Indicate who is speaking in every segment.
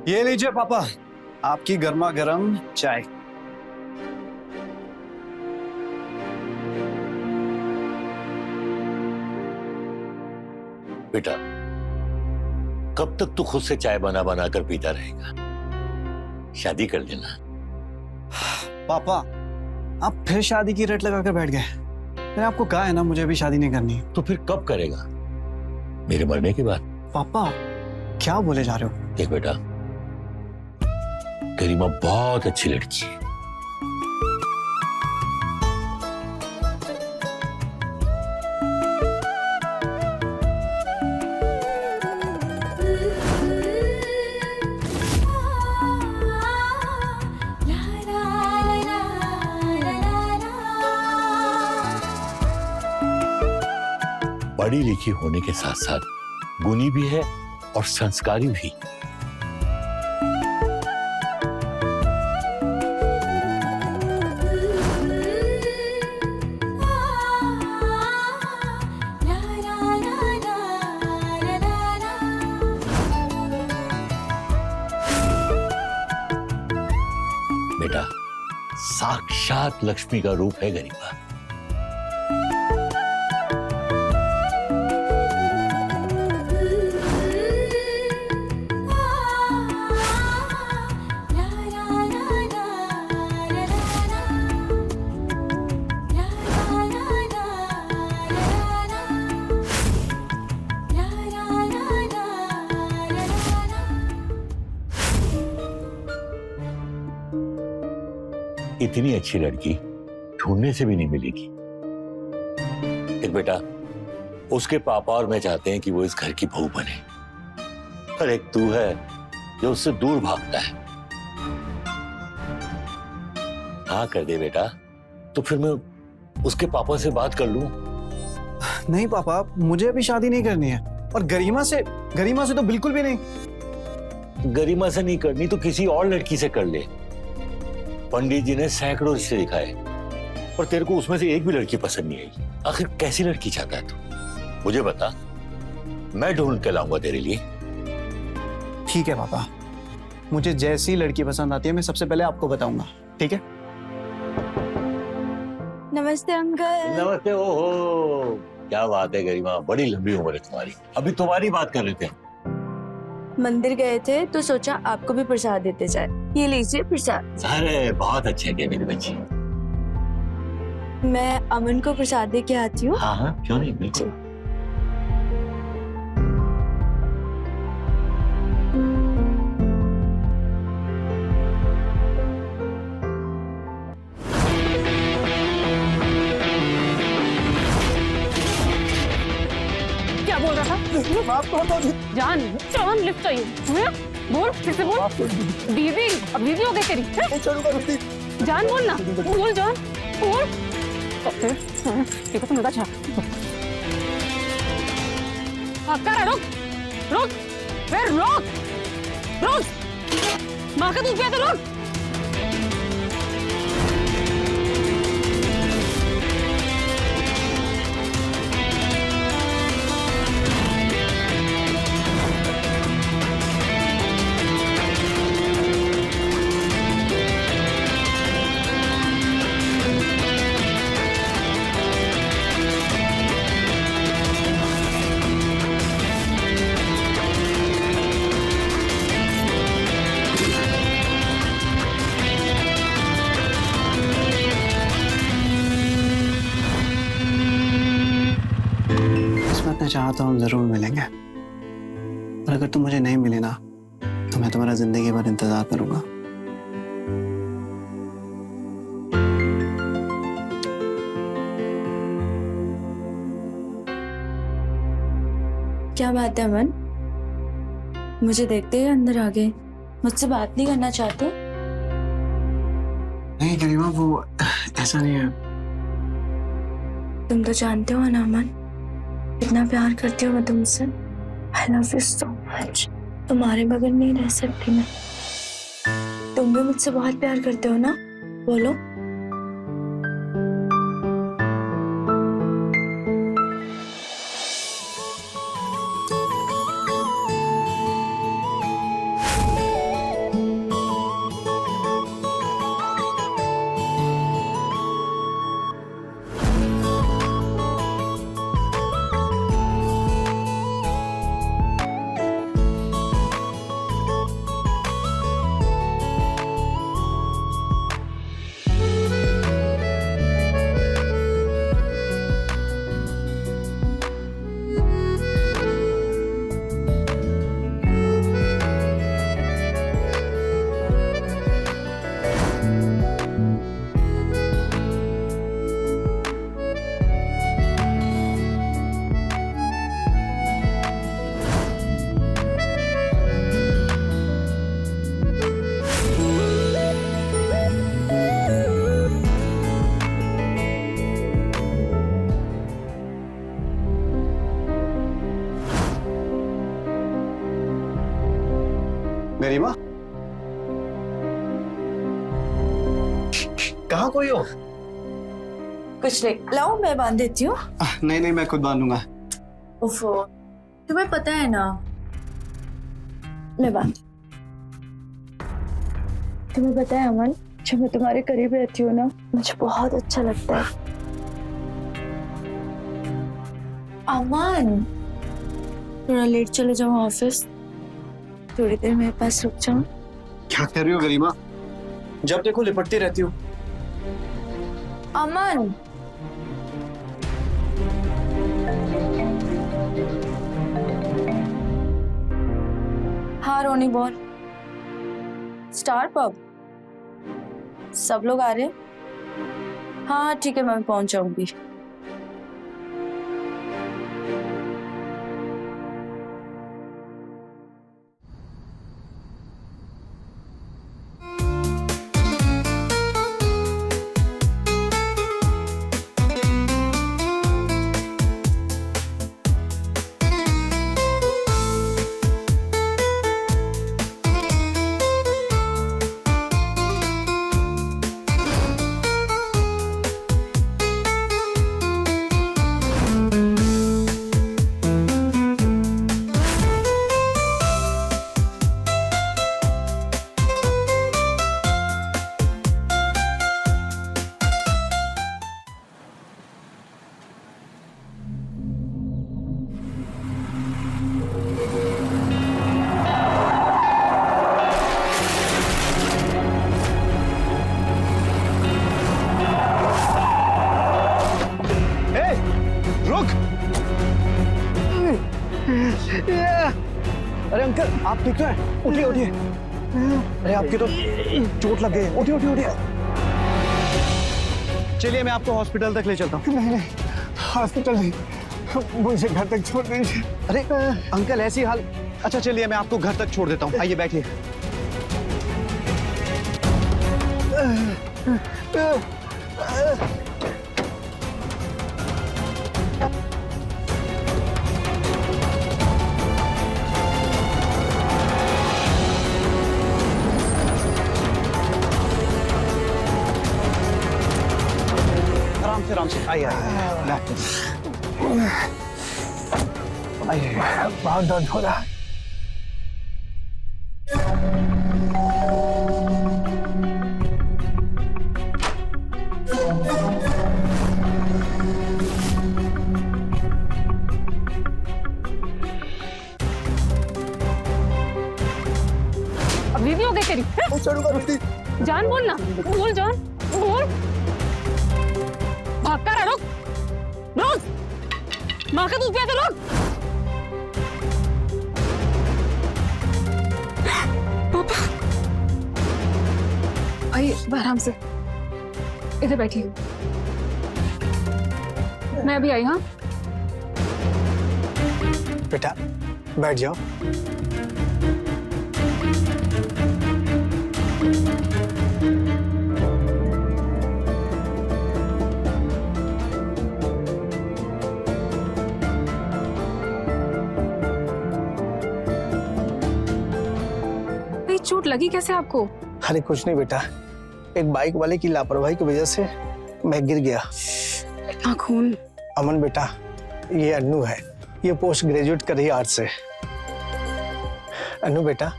Speaker 1: ये लीजिए पापा, आपकी गर्मा गर्म चाय।
Speaker 2: बेटा, कब तक तू खुद से चाय बना बना कर पीता रहेगा? शादी कर लेना।
Speaker 1: पापा, आप फिर शादी की रट लगा कर बैठ गए। मैंने आपको कहा है ना, मुझे अभी शादी नहीं करनी।
Speaker 2: तो फिर कब करेगा? मेरे मरने के बाद?
Speaker 1: पापा, क्या बोले जा रहे हो?
Speaker 2: देख बेटा, गरिमा बहुत अच्छी लड़की है। पढ़ी लिखी होने के साथ साथ गुणी भी है और संस्कारी भी। बेटा, साक्षात लक्ष्मी का रूप है गरिमा। इतनी अच्छी लड़की ढूंढने से भी नहीं मिलेगी। देख बेटा, उसके पापा और मैं चाहते हैं कि वो इस घर की बहू बने, पर एक तू है जो उससे दूर भागता है। हाँ कर दे बेटा, तो फिर मैं उसके पापा से बात कर लूं।
Speaker 1: नहीं पापा, मुझे अभी शादी नहीं करनी है। और गरिमा से तो बिल्कुल भी नहीं।
Speaker 2: गरिमा से नहीं करनी तो किसी और लड़की से कर ले। पंडित जी ने सैकड़ों रिश्ते दिखाए, पर तेरे को उसमें से एक भी लड़की पसंद नहीं आई। आखिर कैसी लड़की चाहता है तू? मुझे बता, मैं ढूंढ के लाऊंगा तेरे लिए।
Speaker 1: ठीक है पापा, मुझे जैसी लड़की पसंद आती है मैं सबसे पहले आपको बताऊंगा, ठीक है?
Speaker 3: नमस्ते अंकल।
Speaker 2: नमस्ते। ओहो, क्या बात है गरिमा, बड़ी लंबी उम्र है तुम्हारी। अभी तुम्हारी बात कर रहे थे।
Speaker 3: मंदिर गए थे तो सोचा आपको भी प्रसाद देते जाए। ये लीजिए प्रसाद।
Speaker 2: अरे बहुत अच्छे है मेरी बच्ची।
Speaker 3: मैं अमन को प्रसाद दे के आती हूँ।
Speaker 2: हाँ हाँ, क्यों नहीं, बिल्कुल।
Speaker 4: क्या बोल रहा था? जान लिफ्ट चाहिए। बोल, फिर से बोल। दीदी, अब दीदी हो गई तेरी। जान बोल ना, बोल जान, बोल। देखो तुम अच्छा कर, रुक रुक, फिर रुक रुक, माँ का दूध पिया तो रुक।
Speaker 1: मैं चाहता हूँ जरूर मिलेंगे, और अगर तुम मुझे नहीं मिले ना तो मैं तुम्हारा जिंदगी भर इंतजार करूंगा।
Speaker 3: क्या बात है अमन, मुझे देखते ही अंदर आ गए। मुझसे बात नहीं करना चाहते?
Speaker 1: नहीं गरिमा, वो ऐसा नहीं है।
Speaker 3: तुम तो जानते हो ना अमन, कितना प्यार करती हूँ मैं तुमसे। I love you so much। तुम्हारे बगैर नहीं रह सकती मैं। तुम भी मुझसे बहुत प्यार करते हो ना? बोलो।
Speaker 1: गरिमा, कहाँ कोई हो?
Speaker 3: कुछ नहीं, लाओ मैं बांध देती हूँ।
Speaker 1: नहीं नहीं, मैं खुद बांधूंगा।
Speaker 3: उफ़ो, तुम्हें पता है ना, मैं बांध। तुम्हें पता है अमन, जब मैं तुम्हारे करीब रहती हूँ ना, मुझे बहुत अच्छा लगता है। अमन, थोड़ा लेट चले जाओ ऑफिस, थोड़ी देर मेरे पास रुक जाओ।
Speaker 1: क्या कर रही हो गरिमा? जब देखो लिपटती रहती हो।
Speaker 3: अमन, हाँ रोनी बोल। स्टार पब, सब लोग आ रहे हैं? हाँ ठीक है, मैं पहुंच जाऊंगी।
Speaker 1: अरे अंकल, आप ठीक है? उठिए उठिए। अरे आपकी तो चोट लग गई। उठिए उठिए उठिए। चलिए मैं आपको हॉस्पिटल तक ले चलता हूँ।
Speaker 5: नहीं नहीं, हॉस्पिटल नहीं, मुझे घर तक छोड़ दीजिए।
Speaker 1: अरे अंकल ऐसी हाल। अच्छा चलिए मैं आपको घर तक छोड़ देता हूँ, आइए बैठिए। आराम से आइए आइए।
Speaker 5: बहुत दर्द हो रहा है।
Speaker 4: अब वीडियो दे तेरी। जान बोल ना, बोल जान, बोल। भागता रहा, रुक रुक, माँ का दूध पिया तो रुक। पापा, आइए आराम से, इधर बैठिए। मैं अभी आई। हाँ
Speaker 5: बेटा बैठ जाओ।
Speaker 4: चोट लगी कैसे आपको?
Speaker 5: अरे कुछ नहीं बेटा, एक बाइक वाले की लापरवाही की वजह से मैं गिर गया।
Speaker 4: इतना खून।
Speaker 5: अमन बेटा, ये अन्नू है, ये पोस्ट ग्रेजुएट कर रही है आर्ट से। अन्नू बेटा,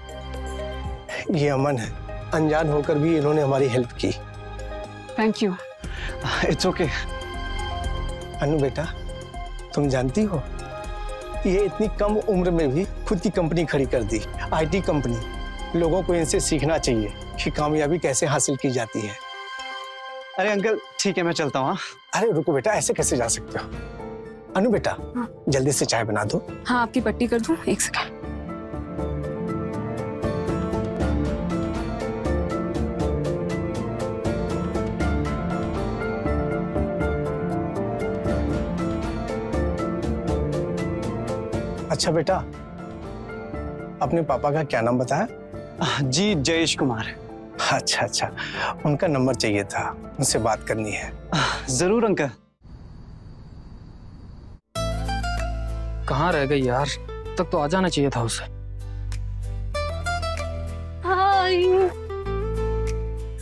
Speaker 5: ये अमन है, अनजान होकर भी इन्होंने हमारी हेल्प की।
Speaker 4: Thank you.
Speaker 1: It's okay.
Speaker 5: Annu बेटा, तुम जानती हो ये इतनी कम उम्र में भी खुद की कंपनी खड़ी कर दी, आईटी कंपनी। लोगों को इनसे सीखना चाहिए कि कामयाबी कैसे हासिल की जाती है।
Speaker 1: अरे अंकल ठीक है, मैं चलता हूँ।
Speaker 5: अरे रुको बेटा, ऐसे कैसे जा सकते हो? अनु बेटा, जल्दी से चाय बना दो।
Speaker 4: हाँ आपकी पट्टी कर दूं, एक सेकंड।
Speaker 5: अच्छा बेटा, अपने पापा का क्या नाम बताया?
Speaker 1: जी जयेश कुमार।
Speaker 5: अच्छा अच्छा, उनका नंबर चाहिए था, उनसे बात करनी है।
Speaker 1: जरूर अंकल।
Speaker 6: कहाँ रह गई यार, तक तो आ जाना चाहिए था उसे।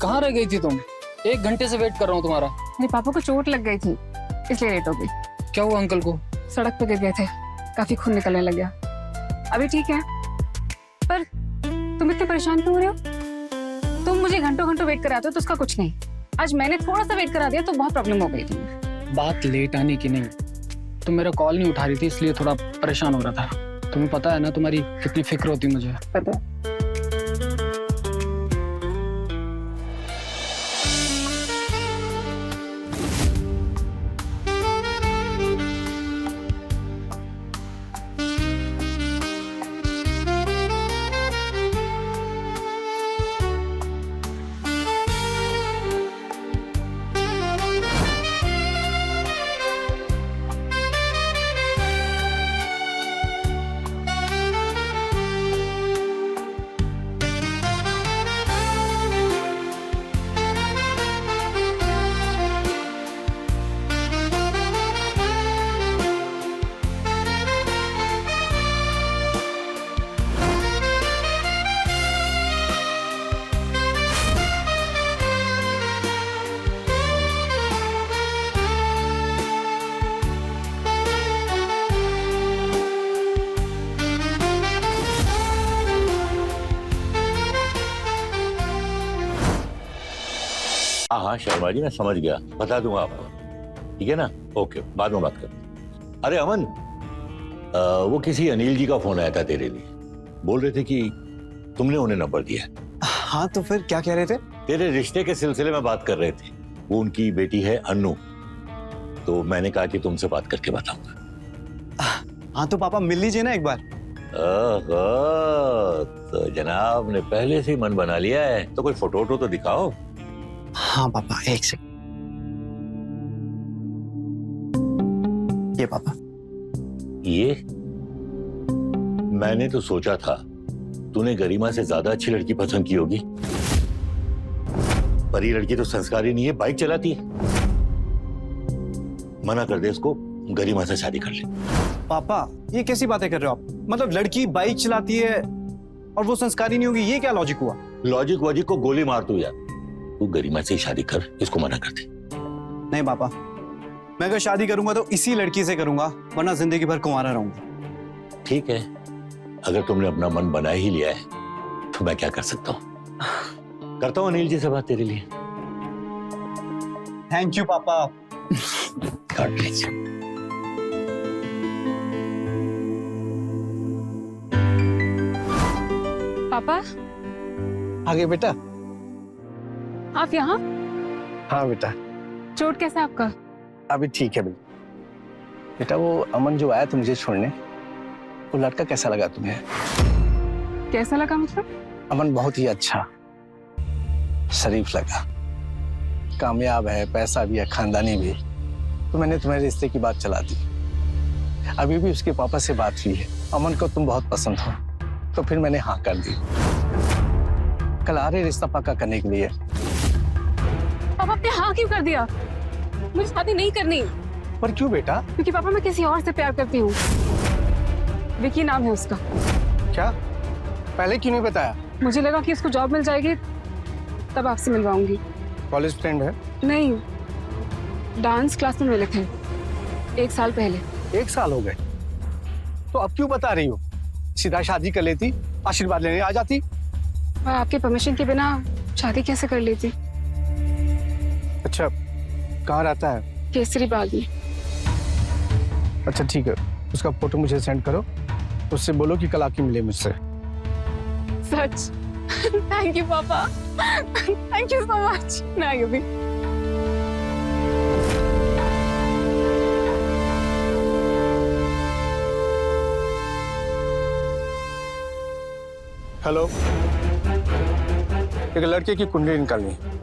Speaker 6: कहाँ रह गई थी तुम? 1 घंटे से वेट कर रहा हूँ तुम्हारा।
Speaker 4: मेरे पापा को चोट लग गई थी, इसलिए लेट हो गई।
Speaker 6: क्या हुआ अंकल को?
Speaker 4: सड़क पे गिर गए थे, काफी खून निकलने लग गया। अभी ठीक है, पर तुम इतने परेशान क्यों हो रहे हो? तुम मुझे घंटों घंटों वेट कराते हो तो उसका कुछ नहीं। आज मैंने थोड़ा सा वेट करा दिया तो बहुत प्रॉब्लम हो गई थी।
Speaker 6: बात लेट आने की नहीं, तुम मेरा कॉल नहीं उठा रही थी इसलिए थोड़ा परेशान हो रहा था। तुम्हें पता है ना तुम्हारी कितनी फिक्र होती मुझे।
Speaker 4: पता।
Speaker 2: हाँ शर्मा जी, मैं समझ गया, बता दूंगा आपको, ठीक है ना? ओके, बाद में बात करते। अरे अमन, वो किसी अनिल जी का फोन आया था तेरे लिए, बोल रहे थे कि तुमने उन्हें नंबर दिया।
Speaker 1: हाँ तो फिर क्या कह रहे थे?
Speaker 2: तेरे रिश्ते के सिलसिले में बात कर रहे थे। वो उनकी बेटी है अन्नू, तो मैंने कहा कि तुमसे बात करके बताऊंगा।
Speaker 1: हाँ तो पापा मिल लीजिए ना एक बार।
Speaker 2: ओहो, तो जनाब ने पहले से ही मन बना लिया है, तो कोई फोटो वोटो तो दिखाओ।
Speaker 1: हाँ पापा, एक सेकंड। ये पापा।
Speaker 2: ये मैंने तो सोचा था तूने गरिमा से ज्यादा अच्छी लड़की पसंद की होगी, पर ये लड़की तो संस्कारी नहीं है, बाइक चलाती है। मना कर दे इसको, गरिमा से शादी कर ले।
Speaker 1: पापा ये कैसी बातें कर रहे हो आप? मतलब लड़की बाइक चलाती है और वो संस्कारी नहीं होगी, ये क्या लॉजिक हुआ?
Speaker 2: लॉजिक वॉजिक को गोली मार तू यार। तू गरिमा से ही शादी कर, इसको मना कर दे।
Speaker 1: नहीं पापा, मैं अगर शादी करूंगा तो इसी लड़की से करूंगा, वरना जिंदगी भर कुंवारा रहूंगा।
Speaker 2: ठीक है, अगर तुमने अपना मन बना ही लिया है तो मैं क्या कर सकता हूँ। करता हूँ अनिल जी से बात तेरे लिए।
Speaker 1: थैंक यू पापा।
Speaker 2: God bless you.
Speaker 4: पापा
Speaker 5: आगे बेटा।
Speaker 4: आप यहाँ?
Speaker 5: हाँ बेटा,
Speaker 4: चोट कैसा है आपका?
Speaker 5: अभी ठीक है बेटा। बेटा वो अमन जो आया था मुझे छोड़ने, वो लड़का कैसा लगा तुम्हें?
Speaker 4: कैसा लगा मतलब?
Speaker 5: अमन बहुत ही अच्छा, शरीफ लगा, कामयाब है, पैसा भी है, खानदानी भी। तो मैंने तुम्हारे रिश्ते की बात चला दी। अभी भी उसके पापा से बात हुई है, अमन को तुम बहुत पसंद हो, तो फिर मैंने हाँ कर दी। कल आ रहे रिश्ता पक्का करने के लिए।
Speaker 4: पापा आपने हाँ क्यों कर दिया? मुझे शादी नहीं करनी।
Speaker 5: पर क्यों बेटा?
Speaker 4: क्योंकि पापा मैं किसी और से प्यार करती हूँ। विकी नाम है उसका।
Speaker 5: क्या? पहले क्यों नहीं बताया?
Speaker 4: मुझे लगा कि उसको जॉब मिल जाएगी तब आपसे मिलवाऊंगी।
Speaker 5: कॉलेज फ्रेंड है?
Speaker 4: नहीं, डांस क्लास में मिले थे 1 साल पहले।
Speaker 5: 1 साल हो गए, तो अब क्यों बता रही हो? सीधा शादी कर लेती, आशीर्वाद लेने आ जाती।
Speaker 4: मैं आपके परमिशन के बिना शादी कैसे कर लेती?
Speaker 5: अच्छा, कहाँ रहता है?
Speaker 4: केसरी बाग में।
Speaker 5: अच्छा ठीक है, उसका फोटो मुझे सेंड करो, उससे बोलो कि कल आके मिले मुझसे।
Speaker 4: सच? थैंक यू पापा, थैंक यू सो मच। मैं आई अभी।
Speaker 5: हेलो, एक लड़के की कुंडली निकालनी है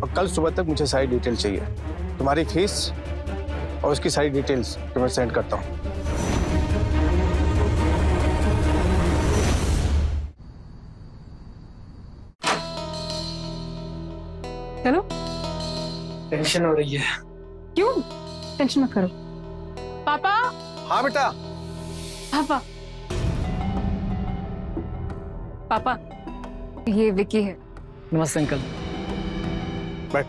Speaker 5: और कल सुबह तक मुझे सारी डिटेल चाहिए। तुम्हारी फीस और उसकी सारी डिटेल्स तुम्हें सेंड करता हूँ।
Speaker 4: चलो।
Speaker 6: टेंशन हो रही है।
Speaker 4: क्यों? टेंशन मत करो। पापा।
Speaker 5: हाँ बेटा।
Speaker 4: पापा। पापा, ये विकी है।
Speaker 6: नमस्ते अंकल।
Speaker 5: बैठ।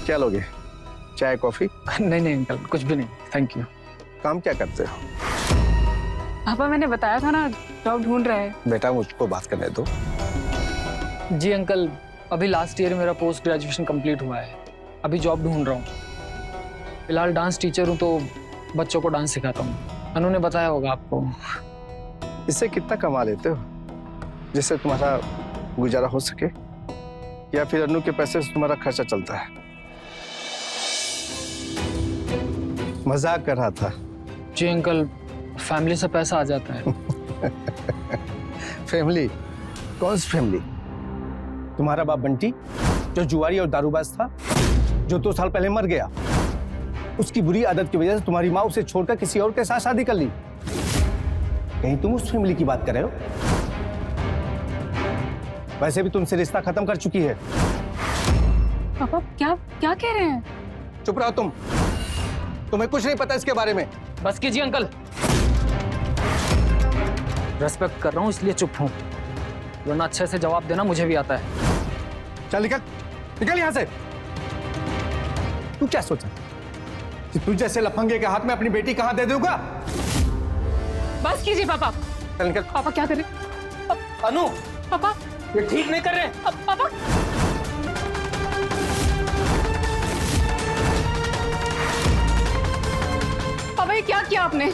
Speaker 5: क्या लोगे, चाय कॉफी?
Speaker 6: नहीं नहीं अंकल, कुछ भी नहीं, थैंक यू।
Speaker 5: काम क्या करते हो?
Speaker 4: पापा मैंने बताया था ना, जॉब ढूंढ रहा है।
Speaker 5: बेटा मुझको बात करने दो।
Speaker 6: जी अंकल, अभी लास्ट ईयर मेरा पोस्ट ग्रेजुएशन कंप्लीट हुआ है, अभी जॉब ढूंढ रहा हूँ। फिलहाल डांस टीचर हूँ तो बच्चों को डांस सिखाता हूँ। अनु ने बताया होगा आपको।
Speaker 5: इससे कितना कमा लेते हो जिससे तुम्हारा गुजारा हो सके, या फिर अनु के पैसे से तुम्हारा खर्चा चलता है? मजाक कर रहा था।
Speaker 6: जी अंकल, फैमिली से पैसा आ जाता है।
Speaker 5: फैमिली? कौन सी फैमिली? तुम्हारा बाप बंटी जो जुआरी और दारूबाज था, जो 2 साल पहले मर गया, उसकी बुरी आदत की वजह से तुम्हारी माँ उसे छोड़कर किसी और के साथ शादी कर ली। कहीं तुम उस फैमिली की बात कर रहे हो? वैसे भी तुमसे रिश्ता खत्म कर चुकी है।
Speaker 4: पापा क्या क्या कह रहे हैं?
Speaker 5: चुप रहो तुम, तुम्हें कुछ नहीं पता इसके बारे में।
Speaker 6: बस कीजिए अंकल, रेस्पेक्ट कर रहा हूँ इसलिए चुप हूँ, वरना अच्छे से जवाब देना मुझे भी आता है।
Speaker 5: चल निकल, निकल यहाँ से। तू क्या सोचा कि तू जैसे लफंगे के हाथ में अपनी बेटी कहाँ दे दूंगा?
Speaker 4: बस कीजिए पापा।
Speaker 5: चल निकल।
Speaker 4: पापा क्या कर रहे?
Speaker 5: अनु,
Speaker 4: पापा
Speaker 5: ये ठीक नहीं कर रहे।
Speaker 4: पापा पापा ये क्या किया आपने?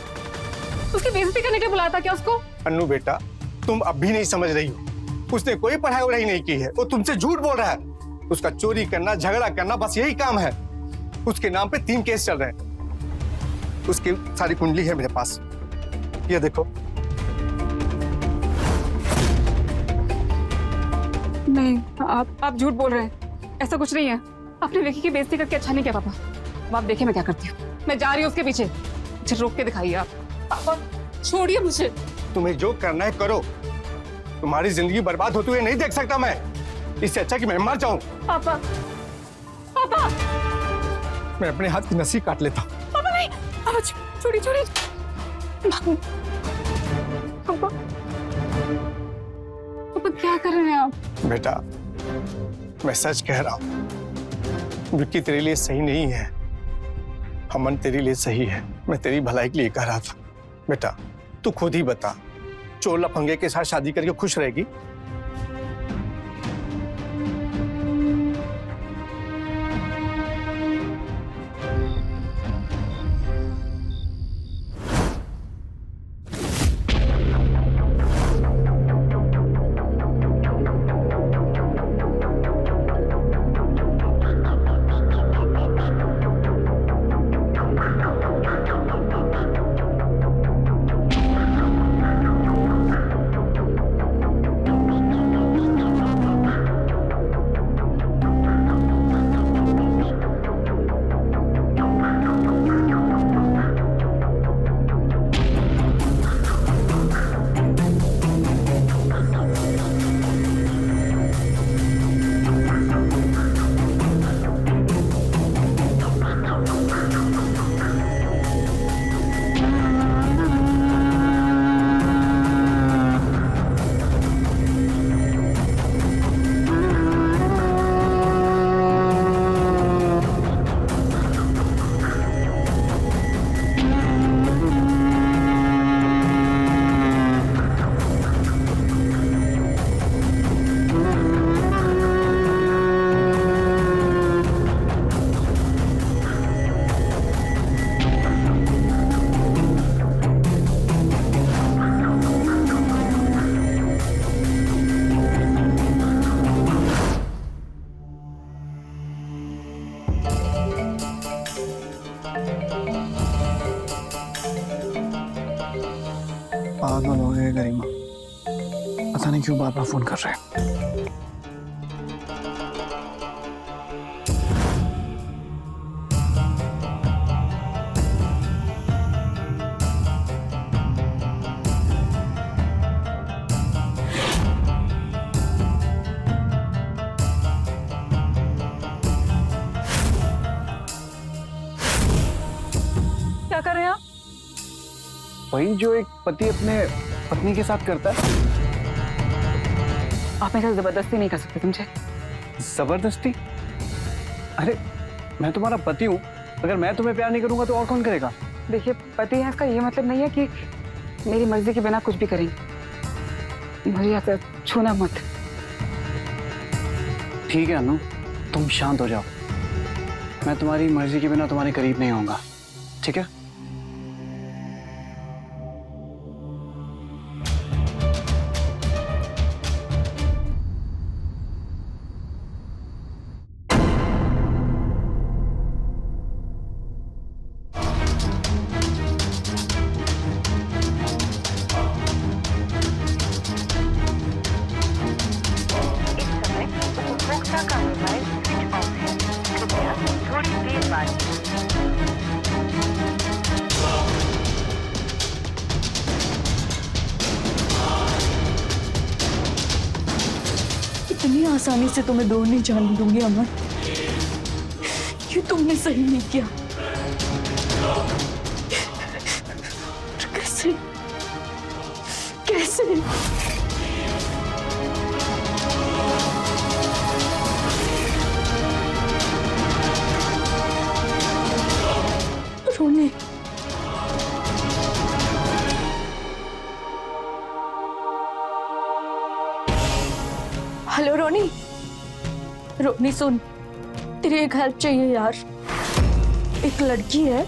Speaker 4: उसकी बेइज्जती करने के लिए बुलाया था क्या उसको?
Speaker 5: अन्नू बेटा, तुम अब भी नहीं समझ रही हो। उसने कोई पढ़ाई वढ़ाई नहीं की है, वो तुमसे झूठ बोल रहा है। उसका चोरी करना, झगड़ा करना, बस यही काम है। उसके नाम पे 3 केस चल रहे हैं। उसकी सारी कुंडली है मेरे पास, ये देखो।
Speaker 4: नहीं, आप झूठ बोल रहे हैं, ऐसा कुछ नहीं है। आपने विकी की बेइज्जती करके अच्छा नहीं किया पापा। अब आप देखिए मैं क्या करती हूँ, मैं जा रही हूँ उसके पीछे। मुझे रोक के दिखाइए आप। पापा छोड़िए मुझे।
Speaker 5: तुम्हें जो करना है करो, तुम्हारी जिंदगी बर्बाद होते हुए नहीं देख सकता मैं। इससे अच्छा कि मैं मर जाऊं।
Speaker 4: पापा पापा
Speaker 5: मैं अपने हाथ की नसी काट लेता।
Speaker 4: पापा नहीं, पापा छोड़िए छोड़िए। पापा पापा क्या कर रहे हैं आप?
Speaker 5: बेटा, मैं सच कह रहा हूं, विक्की तेरे लिए सही नहीं है, अमन तेरे लिए सही है। मैं तेरी भलाई के लिए कह रहा था। बेटा तू खुद ही बता, चोर लफंगे के साथ शादी करके खुश रहेगी?
Speaker 1: पागल हो गए गरिमा, पता नहीं क्यों बार बार फोन कर रहे हैं।
Speaker 4: क्या कर रहे हैं आप?
Speaker 1: वही जो एक पति अपने पत्नी के साथ करता है।
Speaker 4: आप मेरे साथ जबरदस्ती नहीं कर सकते, समझे?
Speaker 1: जबरदस्ती? अरे मैं तुम्हारा पति हूँ, अगर मैं तुम्हें प्यार नहीं करूंगा तो और कौन करेगा?
Speaker 4: देखिए, पति है इसका ये मतलब नहीं है कि मेरी मर्जी के बिना कुछ भी करेंगे। मुझे यहाँ छूना मत।
Speaker 1: ठीक है अनु, तुम शांत हो जाओ। मैं तुम्हारी मर्जी के बिना तुम्हारे करीब नहीं आऊंगा, ठीक है?
Speaker 7: उपभोक्ता का मोबाइल स्विच ऑफ है। कृपया थोड़ी देर बाद
Speaker 3: इतनी आसानी से तुम्हें दूर नहीं जाने दूंगी अमन। ये तुमने सही नहीं किया। कैसे कैसे रोने, हेलो रोनी। रोनी सुन, तेरी एक हेल्प चाहिए यार। एक लड़की है,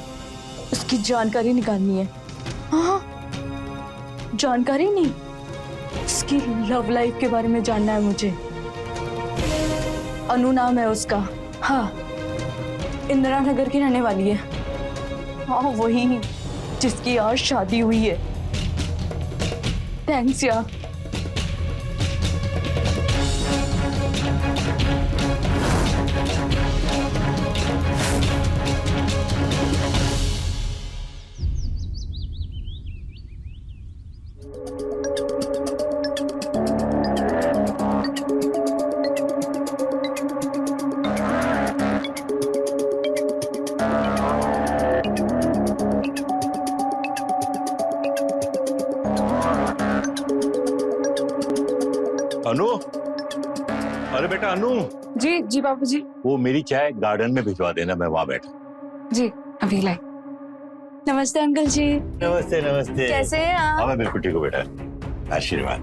Speaker 3: उसकी जानकारी निकालनी है। हाँ, जानकारी नहीं, उसकी लव लाइफ के बारे में जानना है मुझे। अनु नाम है उसका। हाँ, इंदिरा नगर की रहने वाली है। हाँ वही जिसकी आज शादी हुई है। थैंक्स यार।
Speaker 2: अनु, अरे बेटा अनु,
Speaker 4: जी जी बाबूजी।
Speaker 2: वो मेरी चाय गार्डन में भिजवा देना, मैं वहां बैठा।
Speaker 4: जी अभी लाई।
Speaker 3: नमस्ते अंकल जी।
Speaker 2: नमस्ते नमस्ते।
Speaker 3: कैसे हैं आप?
Speaker 2: हाँ मैं बिल्कुल ठीक हूँ बेटा, आशीर्वाद।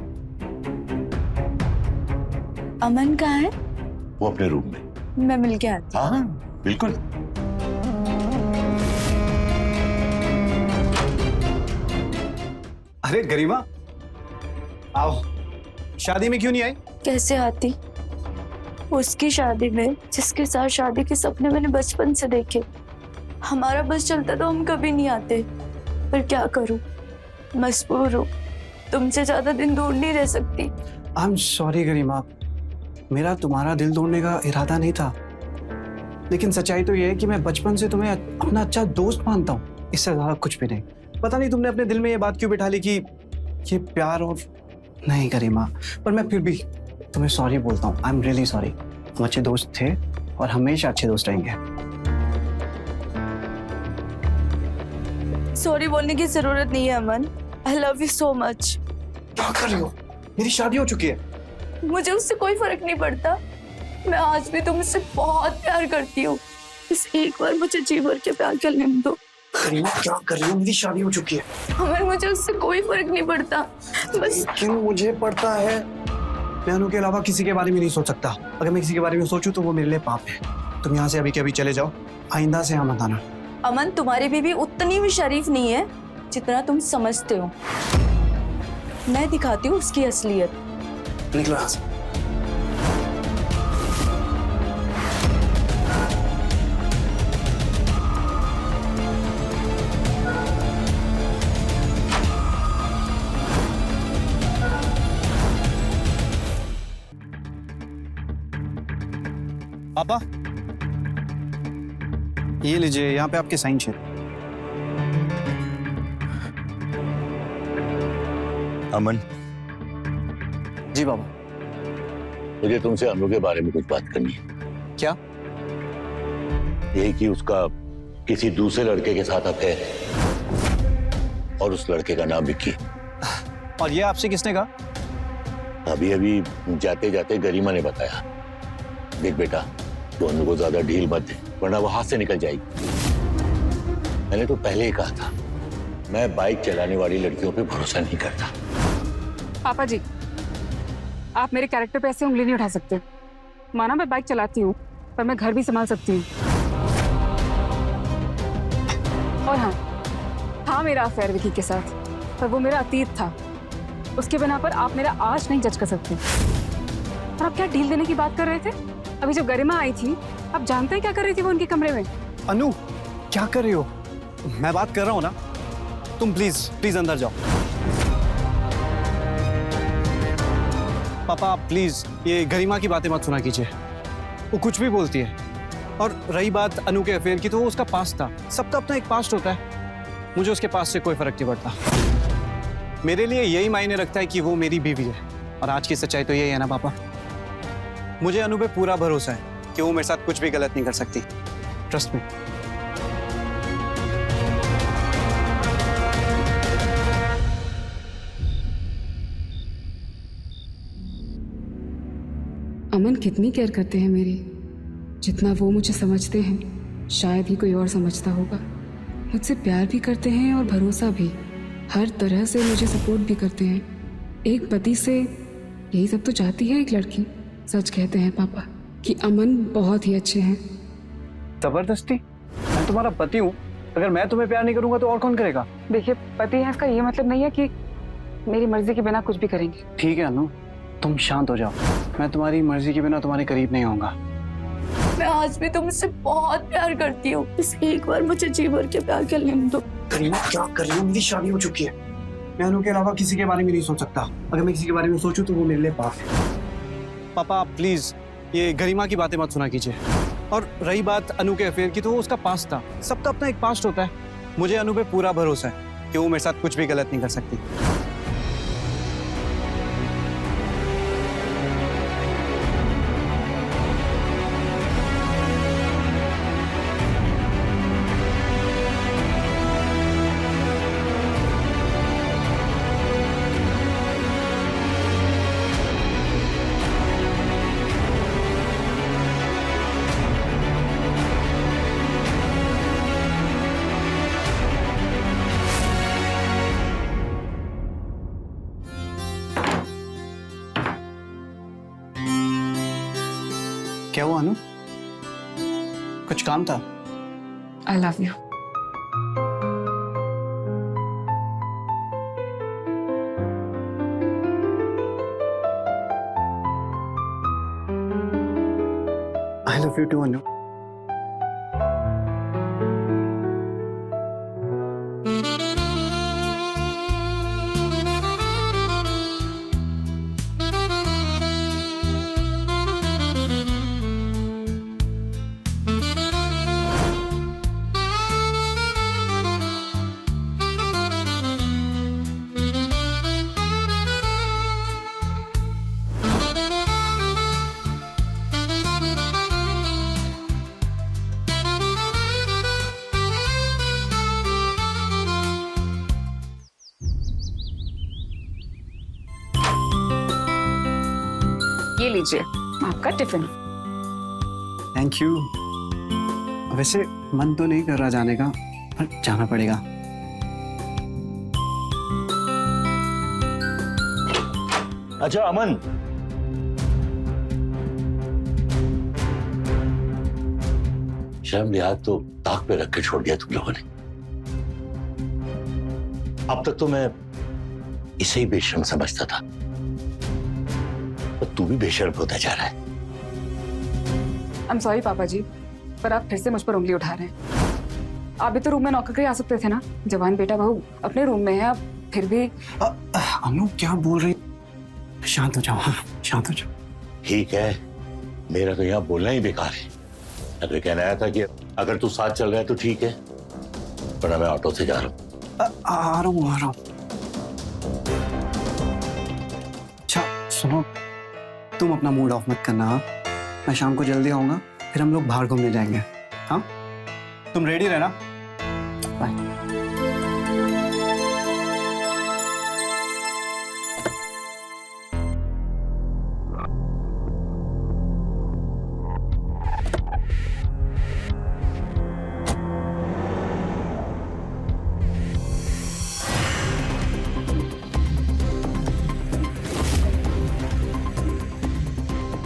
Speaker 3: अमन कहाँ है?
Speaker 2: वो अपने रूम में।
Speaker 3: मैं मिल के आती हूँ।
Speaker 2: हाँ बिल्कुल।
Speaker 1: अरे गरिमा, आओ। शादी में क्यों नहीं आई?
Speaker 3: कैसे आती? उसकी शादी में जिसके साथ शादी के सपने मैंने बचपन से देखे। हमारा बस चलता तो हम कभी नहीं आते, पर क्या करूं, मजबूर हूं। तुमसे ज्यादा दिन दूर नहीं रह सकती।
Speaker 1: आई एम सॉरी गरिमा, मेरा तुम्हारा दिल तोड़ने का इरादा नहीं था, लेकिन सच्चाई तो ये है कि मैं बचपन से तुम्हें अपना अच्छा दोस्त मानता हूँ, इससे ज्यादा कुछ भी नहीं। पता नहीं तुमने अपने दिल में ये बात क्यों बिठा ली कि ये प्यार और नहीं गरिमा, पर मैं फिर भी तुम्हें सॉरी बोलता हूँ। I am really sorry. हम अच्छे दोस्त थे और हमेशा अच्छे दोस्त रहेंगे।
Speaker 3: सॉरी बोलने की जरूरत नहीं है Aman. I love you so much.
Speaker 1: क्या कर रही हो? मेरी शादी हो चुकी है।
Speaker 3: मुझे उससे कोई फर्क नहीं पड़ता। मैं आज भी तुमसे बहुत प्यार करती हूँ। इस एक बार मुझे जी भर के प्यार करने दो।
Speaker 1: गरिमा क्या कर रही हो? मेरी शादी हो चुकी है।
Speaker 3: अमन मुझे उससे कोई फर्क नहीं पड़ता, बस
Speaker 1: क्यों मुझे पड़ता है? मैं अनु के अलावा किसी के बारे में नहीं सोच सकता। अगर मैं किसी के बारे में सोचूं तो वो मेरे लिए पाप है। तुम यहाँ से अभी के अभी चले जाओ, आइंदा से यहाँ मत आना।
Speaker 3: अमन तुम्हारी बीवी उतनी भी शरीफ नहीं है जितना तुम समझते हो। मैं दिखाती हूँ उसकी असलियत।
Speaker 1: निकलो यहाँ से। पापा ये लीजिए, यहाँ पे आपके साइन चाहिए।
Speaker 2: अमन,
Speaker 1: जी बाबा।
Speaker 2: मुझे तुमसे अनु के बारे में कुछ बात करनी है।
Speaker 1: क्या?
Speaker 2: यही कि उसका किसी दूसरे लड़के के साथ अफेयर है और उस लड़के का नाम विक्की।
Speaker 1: और ये आपसे किसने कहा?
Speaker 2: अभी अभी जाते जाते गरिमा ने बताया। देख बेटा, तू अनु को ज्यादा ढील मत दे, वरना वो हाथ से निकल जाएगी। मैंने तो पहले ही कहा था, मैं बाइक चलाने वाली लड़कियों पे भरोसा नहीं करता।
Speaker 4: पापा जी, आप मेरे कैरेक्टर पे ऐसे उंगली नहीं उठा सकते। माना मैं बाइक चलाती हूँ, पर मैं घर भी संभाल सकती हूँ। और हाँ, था मेरा अफेयर विकी के साथ, पर वो मेरा अतीत था। उसके बिना पर आप मेरा आज नहीं जज कर सकते। और आप क्या ढील देने की बात कर रहे थे? अभी जब गरिमा आई थी, आप जानते हैं क्या कर रही थी वो उनके कमरे में?
Speaker 1: अनु, क्या कर रही हो? मैं बात कर रहा हूँ ना, तुम प्लीज प्लीज अंदर जाओ। पापा आप प्लीज ये गरिमा की बातें मत सुना कीजिए, वो कुछ भी बोलती है। और रही बात अनु के अफेयर की, तो वो उसका पास्ट था। सबका अपना एक पास्ट होता है, मुझे उसके पास्ट से कोई फर्क नहीं पड़ता। मेरे लिए यही मायने रखता है कि वो मेरी बीवी है। और आज की सच्चाई तो यही है ना पापा, मुझे अनु पे पूरा भरोसा है कि वो मेरे साथ कुछ भी गलत नहीं कर सकती। Trust me.
Speaker 4: अमन कितनी केयर करते हैं मेरी, जितना वो मुझे समझते हैं शायद ही कोई और समझता होगा। मुझसे प्यार भी करते हैं और भरोसा भी, हर तरह से मुझे सपोर्ट भी करते हैं। एक पति से यही सब तो चाहती है एक लड़की। सच कहते हैं पापा कि अमन बहुत ही अच्छे हैं।
Speaker 1: जबरदस्ती? मैं तुम्हारा पति हूँ, अगर मैं तुम्हें प्यार नहीं करूंगा तो और कौन करेगा?
Speaker 4: देखिए, पति है इसका ये मतलब नहीं है कि मेरी मर्जी के बिना कुछ भी करेंगे।
Speaker 1: ठीक है अनु, तुम शांत हो जाओ। मैं तुम्हारी मर्जी के बिना तुम्हारे करीब नहीं आऊंगा।
Speaker 3: मैं आज भी तुमसे बहुत प्यार करती हूँ, बस एक बार मुझे जी भर के प्यार कर लेने दो।
Speaker 1: करीना क्या कर रही हो? मेरी शादी हो चुकी है, मैं अनु के अलावा किसी के बारे में नहीं सोच सकता। अगर मैं किसी के बारे में सोचूं तो वो मेरे लिए पाप है। पापा आप प्लीज ये गरिमा की बातें मत सुना कीजिए। और रही बात अनु के अफेयर की, तो वो उसका पास्ट था। सबका अपना एक पास्ट होता है, मुझे अनु पे पूरा भरोसा है कि वो मेरे साथ कुछ भी गलत नहीं कर सकती। क्या हुआ अनु? कुछ काम था?
Speaker 4: I love you.
Speaker 1: I love you too Anu.
Speaker 4: ये लीजिए आपका टिफिन।
Speaker 1: Thank you. वैसे मन तो नहीं कर रहा जाने का, पर जाना पड़ेगा।
Speaker 2: अच्छा अमन, शर्म लिहाज तो ताक पे रख के छोड़ दिया तुम लोगों ने। अब तक तो मैं इसे ही बेशर्म समझता था, तू भी बेशर्म होता जा रहा है।
Speaker 4: आई एम सॉरी पापा जी, पर आप फिर से मुझ पर उंगली उठा रहे हैं। आप भी तो रूम में नौकर के आ सकते थे ना। जवान बेटा बहू अपने रूम में है, आप फिर भी।
Speaker 1: अनु क्या बोल रही? शांत हो जाओ, हाँ शांत हो जाओ। ठीक
Speaker 2: है, मेरा तो यहाँ बोलना ही बेकार है। अगर कहना आया था कि अगर तू साथ चल रहा है तो ठीक है, वरना मैं ऑटो से जा रहा हूँ।
Speaker 1: आ रहा हूँ। अच्छा सुनो, तुम अपना मूड ऑफ मत करना। हाँ, मैं शाम को जल्दी आऊंगा, फिर हम लोग बाहर घूमने जाएंगे। हाँ, तुम रेडी रहना। बाय।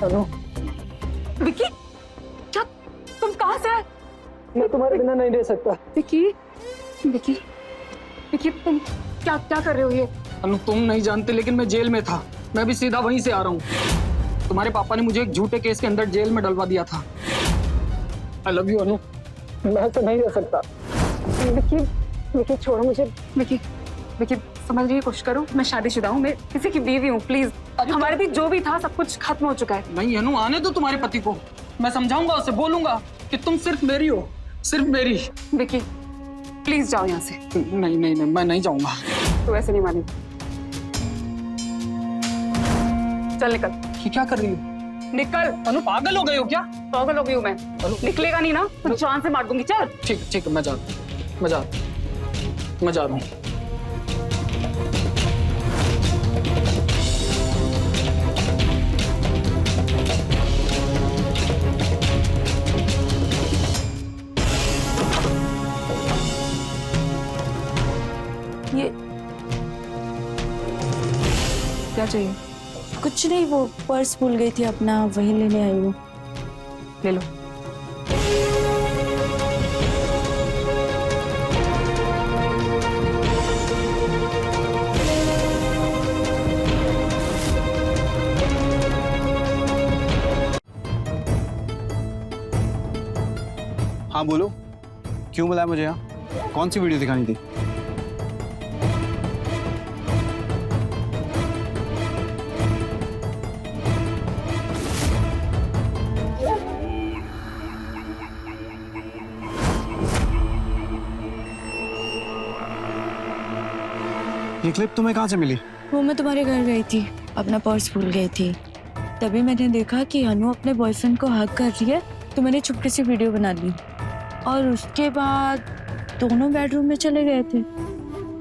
Speaker 6: अनु,
Speaker 4: विकी, क्या तुम कहाँ से आए?
Speaker 6: मैं तुम्हारे बिना नहीं रह सकता।
Speaker 4: विकी, विकी, विकी, तुम क्या क्या कर रहे हो ये?
Speaker 6: अनु, तुम नहीं जानते लेकिन मैं जेल में था। मैं भी सीधा वहीं से आ रहा हूँ। तुम्हारे पापा ने मुझे एक झूठे केस के अंदर जेल में डलवा दिया था। आई लव यू अनु, मैं ऐसे नहीं रह सकता।
Speaker 4: विकी, विकी छोड़ो मुझे। विकी, विकी समझने की कोशिश करो, मैं शादीशुदा हूँ, मैं किसी की बीवी हूँ। प्लीज, हमारे बीच जो भी था सब कुछ खत्म हो चुका है।
Speaker 6: नहीं अनु, आने दो तुम्हारे पति को। मैं समझाऊंगा उसे, बोलूंगा कि तुम सिर्फ मेरी हो, सिर्फ मेरी।
Speaker 4: विकी प्लीज जाओ यहाँ से।
Speaker 6: नहीं नहीं नहीं, मैं नहीं जाऊंगा।
Speaker 4: तू ऐसे नहीं मानेगा। चल निकल।
Speaker 6: ये क्या कर रही हो
Speaker 4: निकल।
Speaker 6: अनु? पागल हो गए हो क्या?
Speaker 4: पागल हो गई हूँ मैं। निकलेगा नहीं ना तो जान से मार दूंगी। चल।
Speaker 6: ठीक ठीक, मैं जा रहा हूँ।
Speaker 3: ये
Speaker 4: क्या चाहिए?
Speaker 3: कुछ नहीं, वो पर्स भूल गई थी अपना, वही लेने आई हूँ।
Speaker 4: ले लो।
Speaker 1: हाँ बोलो, क्यों बुलाया मुझे यहाँ? कौन सी वीडियो दिखानी थी? ये क्लिप तुम्हें कहाँ से मिली?
Speaker 3: वो मैं तुम्हारे घर गई थी, अपना पर्स भूल गई थी। तभी मैंने देखा कि अनु अपने बॉयफ्रेंड को हग कर रही है, तो मैंने चुपके से वीडियो बना ली। और उसके बाद दोनों बेडरूम में चले गए थे।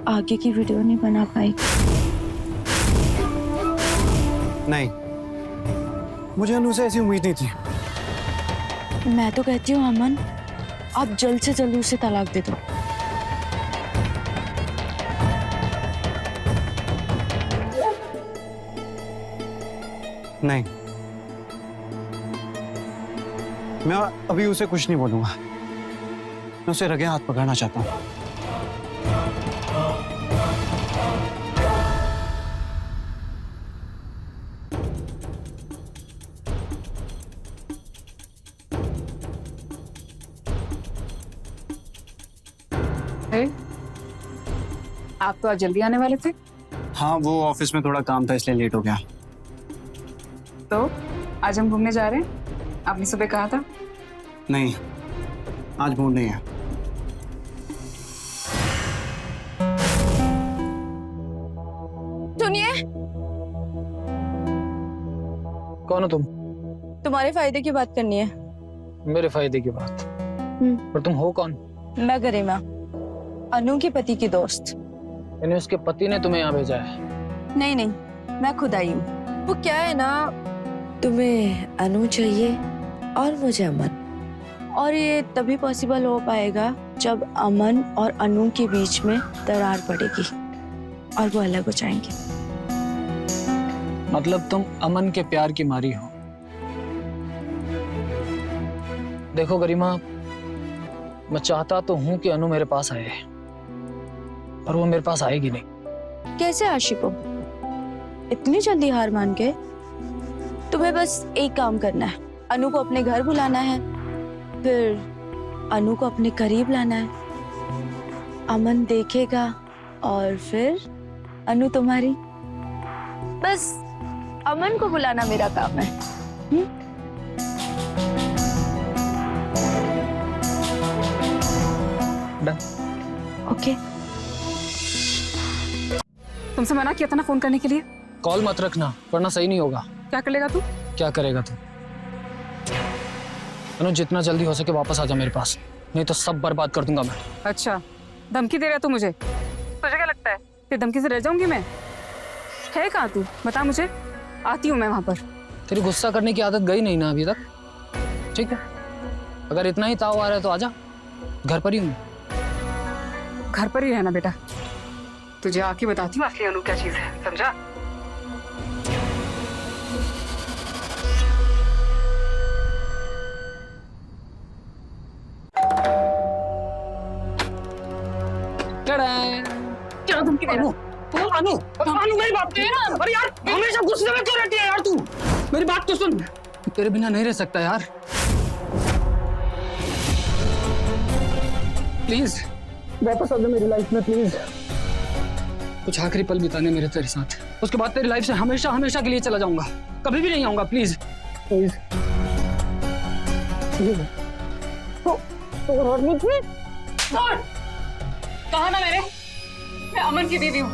Speaker 3: आगे की वीडियो नहीं बना पाई।
Speaker 1: नहीं, मुझे अनु से ऐसी उम्मीद नहीं थी।
Speaker 3: मैं तो कहती हूँ अमन, आप जल्द से जल्द उसे तलाक दे दो।
Speaker 1: नहीं, मैं अभी उसे कुछ नहीं बोलूंगा। मैं उसे रगे हाथ पकड़ना चाहता हूँ।
Speaker 4: आप तो आज जल्दी आने वाले थे।
Speaker 1: हाँ, वो ऑफिस में थोड़ा काम था इसलिए लेट हो गया।
Speaker 4: तो आज हम घूमने जा रहे हैं, आपने सुबह कहा था।
Speaker 1: नहीं, आज मूड नहीं है।
Speaker 3: सुनिए,
Speaker 6: कौन हो तुम?
Speaker 3: तुम्हारे फायदे की बात करनी है।
Speaker 6: मेरे फायदे की बात? पर तुम हो कौन?
Speaker 3: मैं गरिमा, अनु के पति की दोस्त।
Speaker 6: यानी उसके पति ने तुम्हें यहाँ भेजा है?
Speaker 3: नहीं नहीं, मैं खुद आई हूँ। वो क्या है ना, तुम्हें अनु चाहिए और मुझे अमन, और ये तभी पॉसिबल हो पाएगा जब अमन और अनु के बीच में दरार पड़ेगी और वो अलग हो जाएंगे।
Speaker 6: मतलब तुम अमन के प्यार की मारी हो? देखो गरिमा, मैं चाहता तो हूं कि अनु मेरे पास आए, पर वो मेरे पास आएगी नहीं।
Speaker 3: कैसे आशिको, इतनी जल्दी हार मान के? तुम्हें बस एक काम करना है, अनु को अपने घर बुलाना है, फिर अनु को अपने करीब लाना है। अमन देखेगा और फिर अनु तुम्हारी। बस अमन को बुलाना मेरा काम है।
Speaker 6: डन।
Speaker 3: ओके।
Speaker 4: तुमसे मना किया था ना फोन करने के लिए।
Speaker 6: कॉल मत रखना वरना सही नहीं होगा।
Speaker 4: क्या कर लेगा तू?
Speaker 6: क्या करेगा तू? अनु, जितना जल्दी हो सके वापस आ जा मेरे पास, नहीं तो सब बर्बाद कर दूंगा मैं।
Speaker 4: अच्छा, धमकी दे रहा तू मुझे? तुझे क्या लगता है कि धमकी से रह जाऊंगी मैं? है कहाँ तू, बता मुझे, आती हूँ मैं वहां पर।
Speaker 6: तेरी गुस्सा करने की आदत गई नहीं ना अभी तक? ठीक है, अगर इतना ही ताव आ रहा है तो आजा, घर पर ही हूँ।
Speaker 4: घर पर ही रहना बेटा, तुझे आके बताती हूँ असली अनु क्या चीज है, समझा?
Speaker 6: अनु अनु अनु मेरी बात सुन। अरे यार हमेशा गुस्से में क्यों रहती है यार तू? मेरी बात तो सुन। तेरे बिना नहीं रह सकता यार, प्लीज वापस आ जा मेरी लाइफ में प्लीज। कुछ आखिरी पल बिताने मेरे तेरे साथ, उसके बाद तेरी लाइफ से हमेशा हमेशा के लिए चला जाऊंगा, कभी भी नहीं आऊंगा। प्लीज प्लीज
Speaker 4: कहा ना मैं अमन की बीवी हूँ,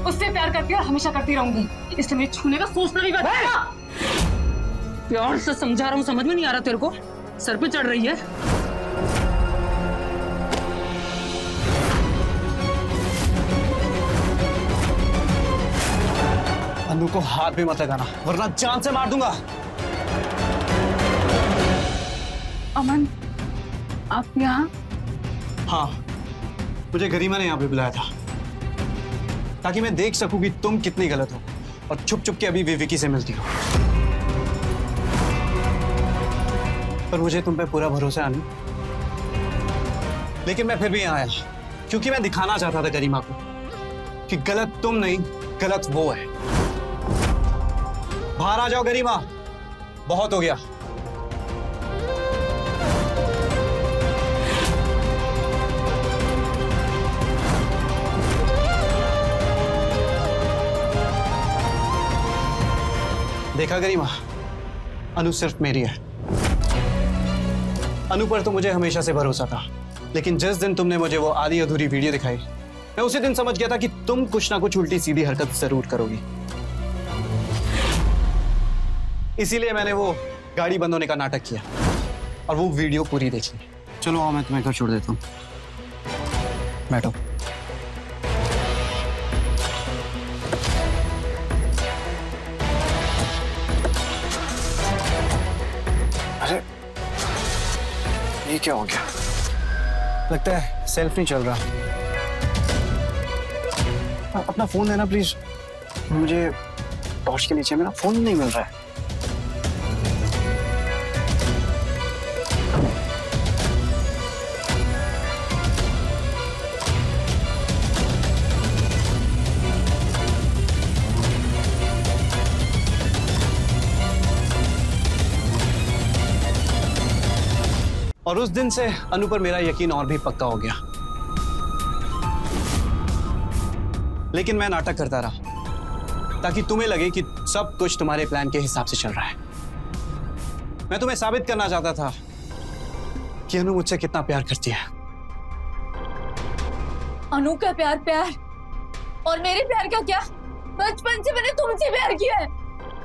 Speaker 4: उससे प्यार करती और हमेशा करती रहूंगी, इसलिए मेरे छूने का सोचना भी बंद कर। प्यार से समझा रहा हूँ, समझ में नहीं आ रहा तेरे को? सर पे चढ़ रही है।
Speaker 1: अनु को हाथ भी मत लगाना वरना जान से मार दूंगा।
Speaker 4: अमन आप यहाँ?
Speaker 1: हाँ, मुझे गरिमा ने यहाँ पे बुलाया था ताकि मैं देख सकूं कि तुम कितनी गलत हो और छुप छुप के अभी भी विकी से मिलती हो। पर मुझे तुम पे पूरा भरोसा है अनु, लेकिन मैं फिर भी यहाँ आया क्योंकि मैं दिखाना चाहता था गरिमा को कि गलत तुम नहीं, गलत वो है। बाहर आ जाओ गरिमा, बहुत हो गया। देखा गरिमा, अनु सिर्फ मेरी है। अनु पर तो मुझे हमेशा से भरोसा था, लेकिन जिस दिन तुमने मुझे वो आधी अधूरी वीडियो दिखाई, मैं उसी दिन समझ गया था कि तुम कुछ ना कुछ उल्टी सीधी हरकत जरूर करोगी। इसीलिए मैंने वो गाड़ी बंद होने का नाटक किया और वो वीडियो पूरी देखी। चलो आओ, मैं तुम्हें घर छोड़ देता हूँ, बैठो। अरे ये क्या हो गया? लगता है सेल्फ नहीं चल रहा। अपना फोन देना प्लीज, मुझे टॉर्च के नीचे मेरा फोन नहीं मिल रहा है। और उस दिन से अनु पर मेरा यकीन और भी पक्का हो गया, लेकिन मैं नाटक करता रहा ताकि तुम्हें लगे कि सब कुछ तुम्हारे प्लान के हिसाब से चल रहा है। मैं तुम्हें साबित करना चाहता था कि अनु मुझसे कितना प्यार करती है।
Speaker 3: अनु का प्यार प्यार और मेरे प्यार का क्या? बचपन से मैंने तुमसे प्यार किया है,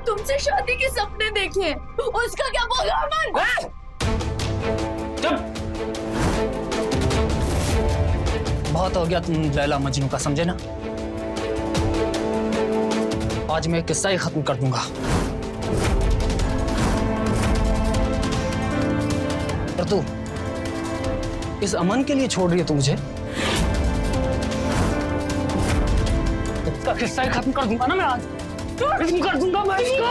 Speaker 3: तुमसे शादी के सपने देखे हैं, उसका क्या बोला अमन?
Speaker 6: बहुत हो गया तुम लैला मजनू का, समझे ना? आज मैं किस्सा ही खत्म कर दूंगा। और तू इस अमन के लिए छोड़ रही है तू मुझे? इसका किस्सा ही खत्म कर दूंगा ना मैं आज, खत्म कर दूंगा मैं इसको।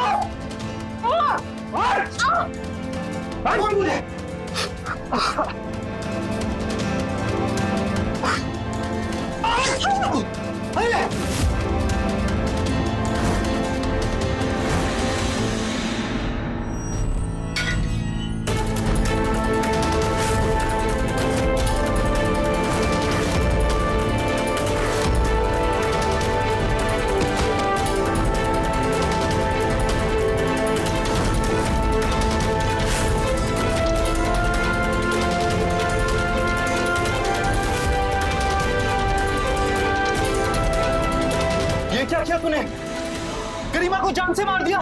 Speaker 1: क्या किया तूने? गरिमा को जान से मार दिया।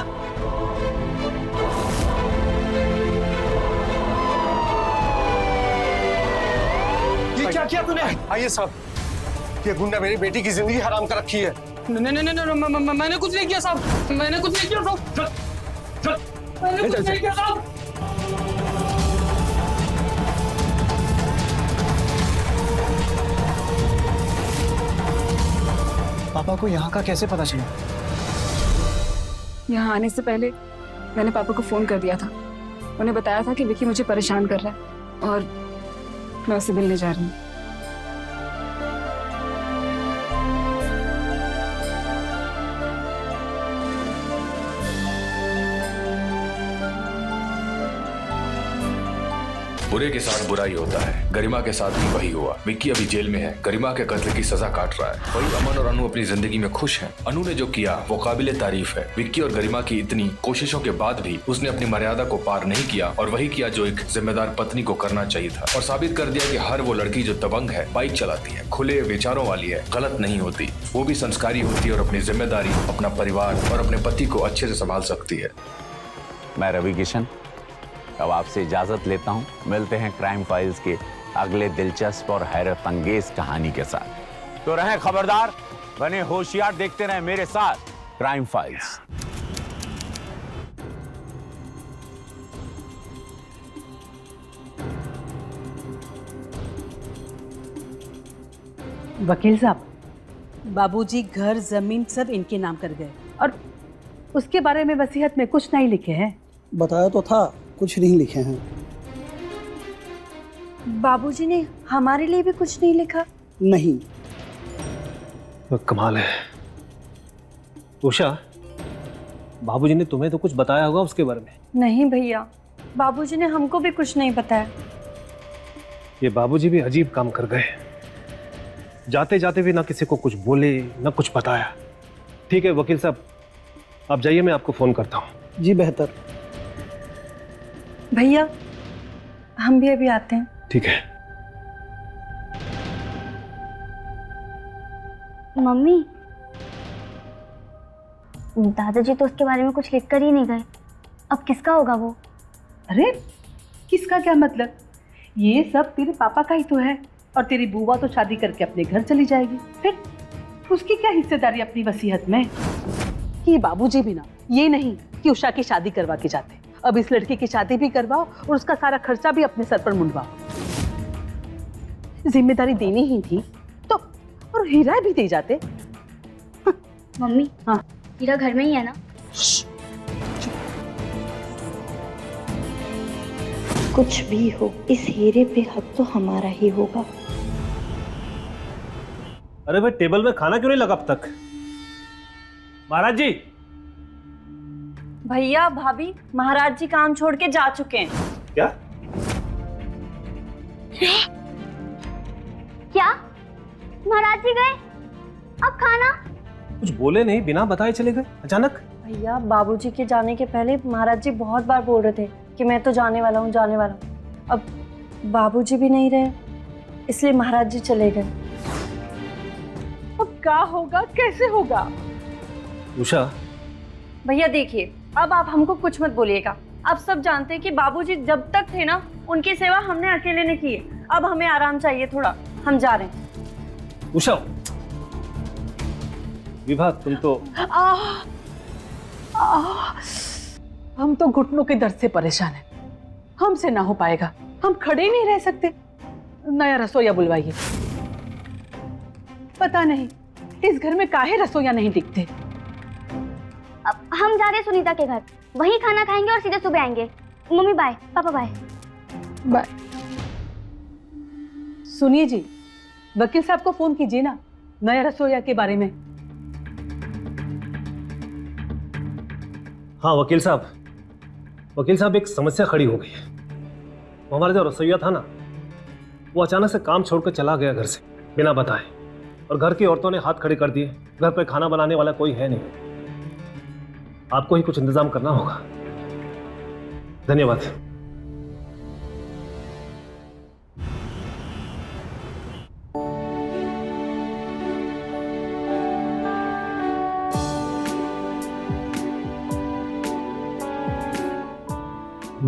Speaker 1: ये क्या किया तूने?
Speaker 5: आइए साहब, ये गुंडा मेरी बेटी की जिंदगी हराम कर रखी है।
Speaker 6: नहीं नहीं नहीं, मैंने कुछ नहीं किया साहब, मैंने कुछ नहीं किया साहब, मैंने कुछ नहीं किया साहब।
Speaker 1: पापा को यहाँ का कैसे पता चला?
Speaker 4: यहाँ आने से पहले मैंने पापा को फोन कर दिया था, उन्हें बताया था कि विकी मुझे परेशान कर रहा है और मैं उसे मिलने जा रही हूँ।
Speaker 8: बुरे के साथ बुरा ही होता है। गरिमा के साथ भी वही हुआ। विक्की अभी जेल में है, गरिमा के कत्ल की सजा काट रहा है। वही अमन और अनु अपनी जिंदगी में खुश हैं। अनु ने जो किया वो काबिले तारीफ है। विक्की और गरिमा की इतनी कोशिशों के बाद भी उसने अपनी मर्यादा को पार नहीं किया और वही किया जो एक जिम्मेदार पत्नी को करना चाहिए था, और साबित कर दिया कि हर वो लड़की जो दबंग है, बाइक चलाती है, खुले विचारों वाली है, गलत नहीं होती। वो भी संस्कारी होती है और अपनी जिम्मेदारी, अपना परिवार और अपने पति को अच्छे से संभाल सकती है।
Speaker 9: मैं रवि किशन अब आपसे इजाजत लेता हूं। मिलते हैं क्राइम फाइल्स के अगले दिलचस्प और हैरत अंगेज कहानी के साथ। तो रहें खबरदार, बने होशियार, देखते रहें मेरे साथ क्राइम फाइल्स।
Speaker 10: वकील साहब, बाबूजी घर जमीन सब इनके नाम कर गए और उसके बारे में वसीयत में कुछ नहीं लिखे हैं।
Speaker 11: बताया तो था, कुछ नहीं लिखे हैं।
Speaker 3: बाबूजी ने हमारे लिए भी कुछ नहीं लिखा?
Speaker 11: नहीं।
Speaker 12: वो कमाल है। उषा, बाबूजी ने तुम्हें तो कुछ बताया होगा उसके बारे में?
Speaker 3: नहीं भैया, बाबूजी ने हमको भी कुछ नहीं बताया।
Speaker 12: ये बाबूजी भी अजीब काम कर गए। जाते जाते भी ना किसी को कुछ बोले, ना कुछ बताया। ठीक है वकील साहब, आप जाइए, मैं आपको फोन करता हूँ।
Speaker 11: जी बेहतर।
Speaker 3: भैया हम भी अभी आते हैं।
Speaker 12: ठीक है।
Speaker 13: मम्मी, दादाजी तो उसके बारे में कुछ लिख कर ही नहीं गए। अब किसका होगा वो?
Speaker 10: अरे किसका क्या मतलब? ये सब तेरे पापा का ही तो है, और तेरी बुआ तो शादी करके अपने घर चली जाएगी, फिर उसकी क्या हिस्सेदारी अपनी वसीयत में? ये बाबूजी भी ना ये नहीं कि उषा की शादी करवा के जाते, अब इस लड़की की शादी भी करवाओ और उसका सारा खर्चा भी अपने सर पर मुंडवाओ। जिम्मेदारी देनी ही थी तो और हीरा भी दे जाते।
Speaker 13: मम्मी,
Speaker 10: हाँ,
Speaker 13: हीरा घर में ही है ना?
Speaker 3: कुछ भी हो, इस हीरे पे हक तो हमारा ही होगा।
Speaker 12: अरे भाई, टेबल में खाना क्यों नहीं लगा अब तक? महाराज जी।
Speaker 3: भैया भाभी, महाराज जी काम छोड़ के जा चुके हैं।
Speaker 12: क्या?
Speaker 13: क्या? महाराज जी गए? अब खाना?
Speaker 12: कुछ बोले नहीं, बिना बताए चले गए अचानक।
Speaker 3: भैया बाबूजी के जाने के पहले महाराज जी बहुत बार बोल रहे थे कि मैं तो जाने वाला हूँ, जाने वाला हूँ। अब बाबूजी भी नहीं रहे, इसलिए महाराज जी चले गए।
Speaker 10: अब क्या होगा, कैसे होगा?
Speaker 12: उषा।
Speaker 3: भैया देखिए, अब आप हमको कुछ मत बोलिएगा। आप सब जानते हैं कि बाबूजी जब तक थे ना, उनकी सेवा हमने अकेले ने की है। अब हमें आराम चाहिए थोड़ा, हम जा रहे हैं।
Speaker 12: उषा, विभा तुम तो
Speaker 10: हम तो घुटनों के दर्द से परेशान हैं। हमसे ना हो पाएगा, हम खड़े ही नहीं रह सकते। नया रसोईया बुलवाइए। पता नहीं इस घर में काहे रसोईया नहीं दिखते।
Speaker 13: अब हम जा रहे सुनीता के घर, वहीं खाना खाएंगे और सीधे सुबह आएंगे। मम्मी बाय, पापा बाय।
Speaker 10: बाय। सुनिए जी, वकील साहब को फोन कीजिए ना नया रसोईया के बारे में।
Speaker 12: हाँ वकील साहब, एक समस्या खड़ी हो गई है। हमारा जो रसोईया था ना, वो अचानक से काम छोड़कर चला गया घर से बिना बताए, और घर की औरतों ने हाथ खड़े कर दिए। घर पे खाना बनाने वाला कोई है नहीं, आपको ही कुछ इंतजाम करना होगा। धन्यवाद।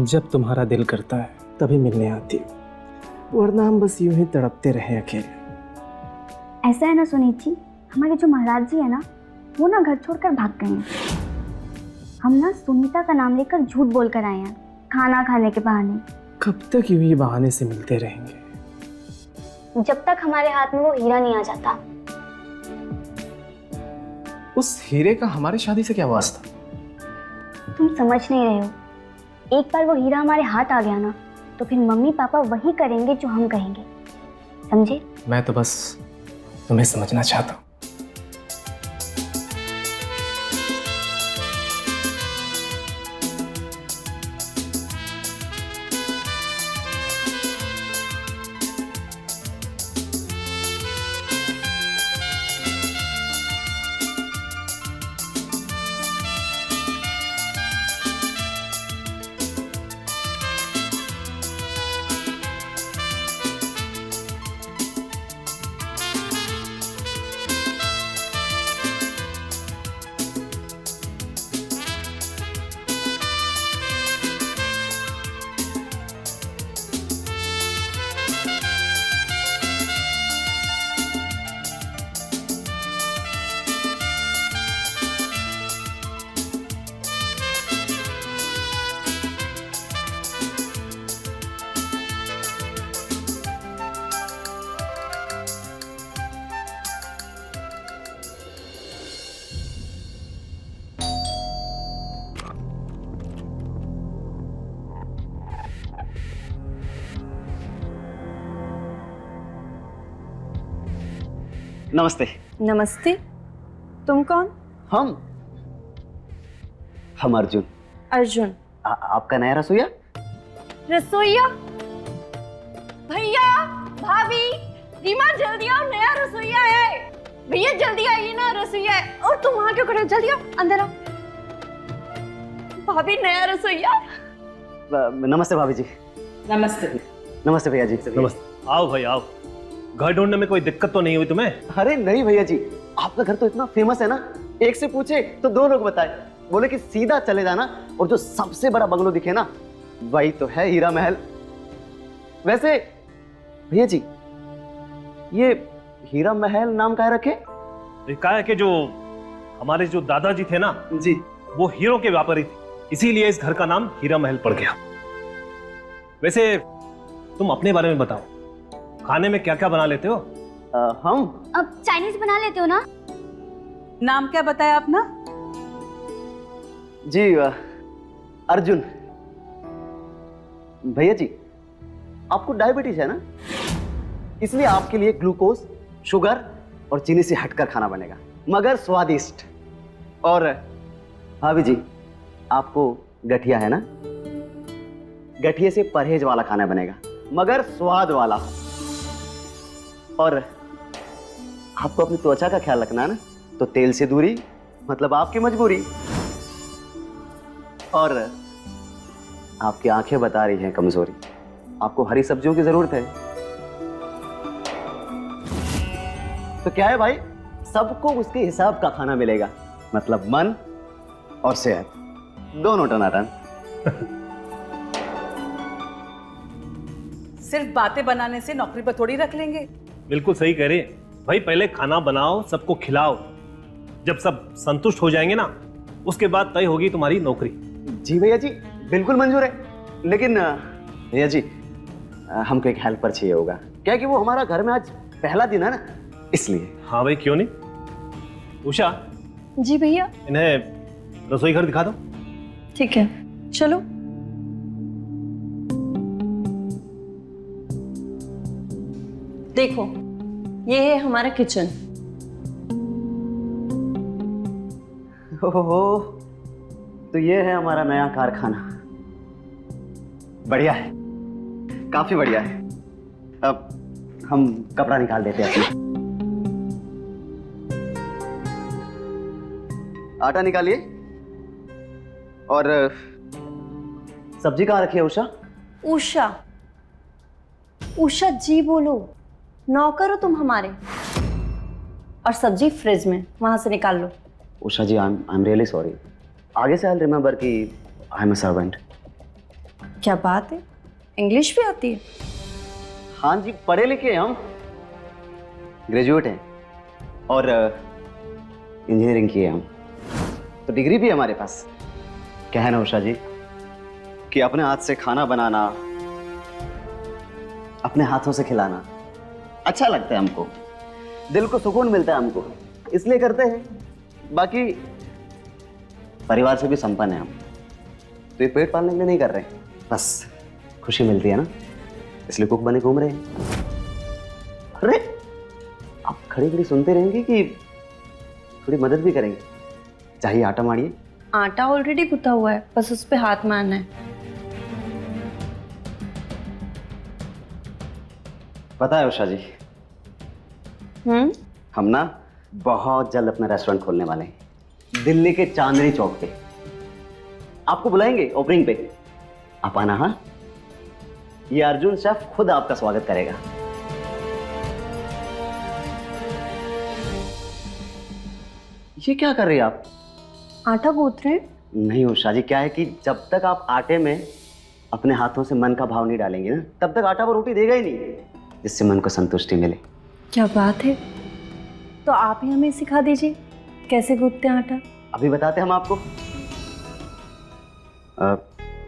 Speaker 11: जब तुम्हारा दिल करता है तभी मिलने आती हो, वरना हम बस यूं ही तड़पते रहे अकेले।
Speaker 13: ऐसा है ना सुनीत जी, हमारे जो महाराज जी है ना, वो ना घर छोड़कर भाग गए हैं। हम ना सुनीता का नाम लेकर झूठ बोलकर आए हैं खाना खाने के बहाने।
Speaker 11: कब तक यूं ही बहाने से मिलते रहेंगे?
Speaker 13: जब तक हमारे हाथ में वो हीरा नहीं आ जाता।
Speaker 11: उस हीरे का हमारी शादी से क्या वास्ता?
Speaker 13: तुम समझ नहीं रहे हो। एक बार वो हीरा हमारे हाथ आ गया ना, तो फिर मम्मी पापा वही करेंगे जो हम कहेंगे, समझे?
Speaker 11: मैं तो बस तुम्हें समझना चाहता हूँ।
Speaker 14: नमस्ते।
Speaker 3: नमस्ते। तुम कौन?
Speaker 14: हम अर्जुन।
Speaker 3: अर्जुन।
Speaker 14: आपका नया रसोईया?
Speaker 3: रसोईया? भैया, भाभी, रीमा जल्दी आओ, नया रसोईया है। भैया जल्दी आइए ना, रसोईया है। और तुम वहां क्यों खड़े हो? जल्दी आओ, अंदर आओ। भाभी नया रसोईया।
Speaker 14: नमस्ते भाभी जी।
Speaker 10: नमस्ते।
Speaker 14: नमस्ते भैया जी।
Speaker 12: नमस्ते। आओ भाई आओ। घर ढूंढने में कोई दिक्कत तो नहीं हुई तुम्हें?
Speaker 14: अरे नहीं भैया जी, आपका घर तो इतना फेमस है ना, एक से पूछे तो दो लोग बताए। बोले कि सीधा चले जाना और जो सबसे बड़ा बंगलो दिखे ना, वही तो है हीरा महल। वैसे भैया जी, ये हीरा महल नाम काहे रखे?
Speaker 12: कहा है कि जो हमारे जो दादाजी थे ना
Speaker 14: जी,
Speaker 12: वो हीरो के व्यापारी थे, इसीलिए इस घर का नाम हीरा महल पड़ गया। वैसे तुम अपने बारे में बताओ, खाने में क्या क्या बना लेते हो?
Speaker 14: हम
Speaker 13: अब चाइनीज बना लेते हो ना?
Speaker 10: नाम क्या बताया अपना?
Speaker 14: जी अर्जुन। भैया जी, आपको डायबिटीज है ना, इसलिए आपके लिए ग्लूकोज, शुगर और चीनी से हटकर खाना बनेगा, मगर स्वादिष्ट। और भाभी जी, आपको गठिया है ना, गठिए से परहेज वाला खाना बनेगा, मगर स्वाद वाला। और आपको अपनी त्वचा का ख्याल रखना है ना, तो तेल से दूरी मतलब आपकी मजबूरी। और आपकी आंखें बता रही हैं कमजोरी, आपको हरी सब्जियों की जरूरत है। तो क्या है भाई, सबको उसके हिसाब का खाना मिलेगा, मतलब मन और सेहत दोनों टनाटन।
Speaker 10: सिर्फ बातें बनाने से नौकरी पर थोड़ी रख लेंगे।
Speaker 12: बिल्कुल सही कह रहे हैं भाई, पहले खाना बनाओ, सबको खिलाओ, जब सब संतुष्ट हो जाएंगे ना, उसके बाद तय होगी तुम्हारी नौकरी।
Speaker 14: जी भैया जी, बिल्कुल मंजूर है। लेकिन भैया जी, हमको एक हेल्पर चाहिए होगा, क्या कि वो हमारा घर में आज पहला दिन है ना, इसलिए।
Speaker 12: हाँ भाई, क्यों नहीं। उषा,
Speaker 3: जी भैया।
Speaker 12: इन्हें रसोई घर दिखा दो।
Speaker 3: ठीक है, चलो। देखो, ये है हमारा किचन।
Speaker 14: ओहो, तो ये है हमारा नया कारखाना। बढ़िया है, काफी बढ़िया है। अब हम कपड़ा निकाल देते हैं अपना। आटा निकालिए। और सब्जी कहाँ रखी है उषा?
Speaker 3: उषा? उषा जी बोलो, नौकर हो तुम हमारे। और सब्जी फ्रिज में, वहां से निकाल लो।
Speaker 14: उषा जी, आई एम रियली सॉरी। आगे से आई विल रिमेंबर कि आई एम अ सर्वेंट।
Speaker 3: क्या बात है, इंग्लिश भी आती है?
Speaker 14: हाँ जी, पढ़े लिखे हम, ग्रेजुएट हैं और इंजीनियरिंग की है हम, तो डिग्री भी है हमारे पास। क्या है ना उषा जी, कि अपने हाथ से खाना बनाना, अपने हाथों से खिलाना अच्छा लगता है हमको, दिल को सुकून मिलता है हमको, इसलिए करते हैं। बाकी परिवार से भी संपन्न है हम, तो ये पेट पालने के लिए नहीं कर रहे, बस खुशी मिलती है ना, इसलिए कुक बने घूम रहे हैं। अरे आप खड़ी खड़ी सुनते रहेंगे कि थोड़ी मदद भी करेंगे? चाहिए आटा मारिए।
Speaker 3: आटा ऑलरेडी गुथा हुआ है, बस उस पे हाथ मारना है।
Speaker 14: पता है उषा जी, हम ना बहुत जल्द अपना रेस्टोरेंट खोलने वाले हैं, दिल्ली के चांदनी चौक पे। आपको बुलाएंगे ओपनिंग पे, आप आना। हाँ, ये अर्जुन शेफ खुद आपका स्वागत करेगा। ये क्या कर रही है आप?
Speaker 3: आटा गूंथ रहे हैं।
Speaker 14: नहीं उषा जी, क्या है कि जब तक आप आटे में अपने हाथों से मन का भाव नहीं डालेंगे ना, तब तक आटा वो रोटी देगा ही नहीं जिससे मन को संतुष्टि मिले।
Speaker 3: क्या बात है, तो आप ही हमें सिखा दीजिए कैसे गूंथते हैं आटा।
Speaker 14: अभी बताते हम आपको।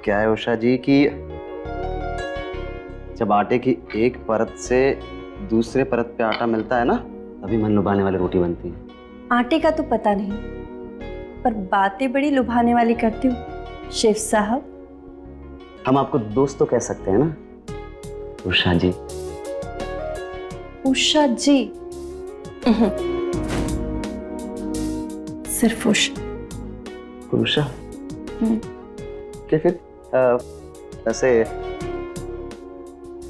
Speaker 14: क्या है उषा जी कि जब आटे की एक परत से दूसरे परत पे आटा मिलता है ना, तभी मन लुभाने वाली रोटी बनती है।
Speaker 3: आटे का तो पता नहीं, पर बातें बड़ी लुभाने वाली करती हूँ शेफ साहब।
Speaker 14: हम आपको दोस्त तो कह सकते हैं ना उषा जी।
Speaker 3: उषा जी? सिर्फ उषा।
Speaker 14: उषा? क्या फिर ऐसे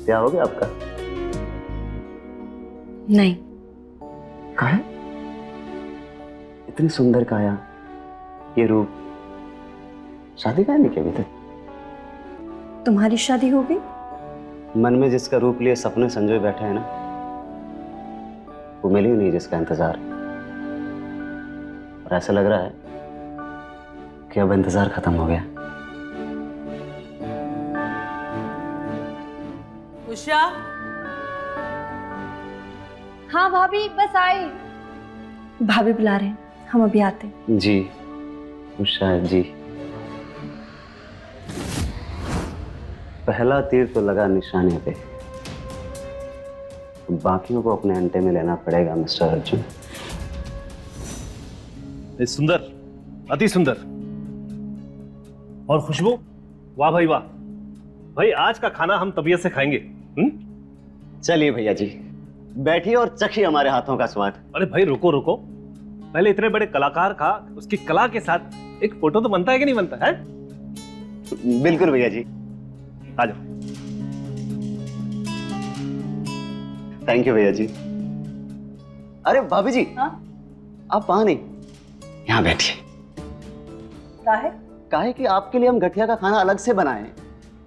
Speaker 14: क्या हो गया आपका?
Speaker 3: नहीं।
Speaker 14: कहा है? इतनी सुंदर काया, ये रूप, शादी का नहीं किया अभी तक?
Speaker 3: तुम्हारी शादी हो गई?
Speaker 14: मन में जिसका रूप लिए सपने संजोए बैठे हैं ना, वो मिली ही नहीं जिसका इंतजार। और ऐसा लग रहा है कि अब इंतजार खत्म हो गया।
Speaker 10: उषा।
Speaker 3: हाँ भाभी, बस आई। भाभी बुला रहे हैं, हम अभी आते हैं।
Speaker 14: जी उषा जी। पहला तीर तो लगा निशाने पे, बाकियों को अपने अंटे में लेना पड़ेगा मिस्टर अर्जुन।
Speaker 12: सुंदर, अति सुंदर। और खुशबू, वाह भाई वाह। भाई आज का खाना हम तबीयत से खाएंगे।
Speaker 14: चलिए भैया जी, बैठिए और चखिए हमारे हाथों का स्वाद।
Speaker 12: अरे भाई रुको रुको, पहले इतने बड़े कलाकार का उसकी कला के साथ एक फोटो तो बनता है कि नहीं बनता है?
Speaker 14: बिल्कुल भैया जी,
Speaker 12: आ जाओ।
Speaker 14: थैंक यू भैया जी। अरे भाभी जी, आप वहां नहीं, यहाँ बैठिए। काहे कि आपके लिए हम गठिया का खाना अलग से बनाए,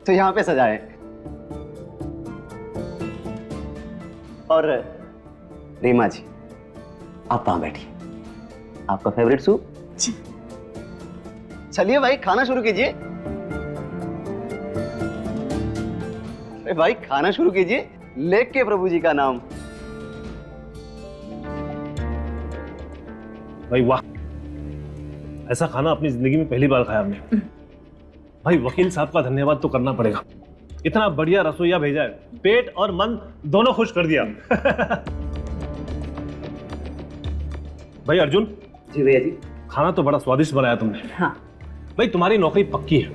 Speaker 14: तो यहाँ पे सजाए। और रीमा जी, आप वहां बैठिए। आपका फेवरेट सूप? चलिए भाई, खाना शुरू कीजिए। अरे भाई खाना शुरू कीजिए, लेख के प्रभु जी का नाम।
Speaker 12: भाई वाह, ऐसा खाना अपनी जिंदगी में पहली बार खाया हमने। भाई वकील साहब का धन्यवाद तो करना पड़ेगा, इतना बढ़िया रसोईया भेजा है, पेट और मन दोनों खुश कर दिया। भाई अर्जुन।
Speaker 14: जी भैया जी।
Speaker 12: खाना तो बड़ा स्वादिष्ट बनाया तुमने।
Speaker 10: हाँ।
Speaker 12: भाई तुम्हारी नौकरी पक्की है,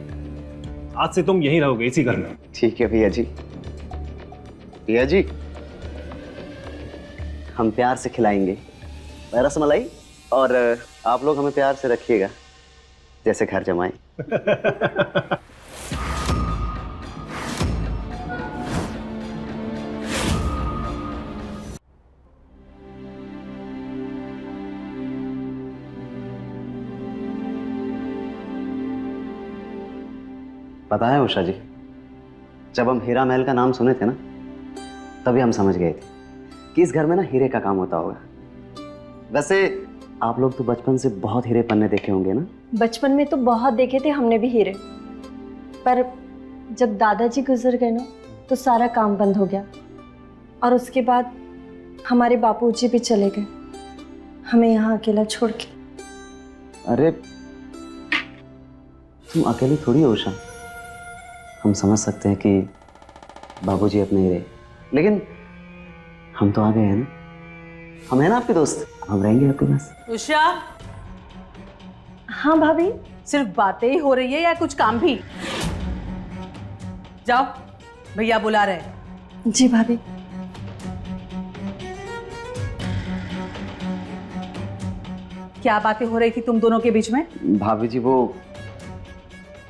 Speaker 12: आज से तुम यहीं रहोगे, इसी घर में।
Speaker 14: ठीक है भैया जी। भैया जी, हम प्यार से खिलाएंगे रसमलाई, और आप लोग हमें प्यार से रखिएगा जैसे घर जमाए। पता है उषा जी, जब हम हीरा महल का नाम सुने थे ना, तभी हम समझ गए थे कि इस घर में ना हीरे का काम होता होगा। वैसे आप लोग तो बचपन से बहुत हीरे पन्ने देखे होंगे ना?
Speaker 3: बचपन में तो बहुत देखे थे हमने भी हीरे, पर जब दादाजी गुजर गए ना, तो सारा काम बंद हो गया। और उसके बाद हमारे बापूजी भी चले गए, हमें यहाँ अकेला छोड़ के।
Speaker 14: अरे तुम अकेली थोड़ी हो उषा, हम समझ सकते हैं कि बाबूजी अपने हीरे, लेकिन हम तो आ गए हैं ना, हम हैं ना आपके दोस्त, हम रहेंगे आपके पास।
Speaker 10: उषा।
Speaker 3: हाँ भाभी।
Speaker 10: सिर्फ बातें ही हो रही है या कुछ काम भी? जाओ, भैया बुला रहे हैं।
Speaker 3: जी भाभी।
Speaker 10: क्या बातें हो रही थी तुम दोनों के बीच में?
Speaker 14: भाभी जी, वो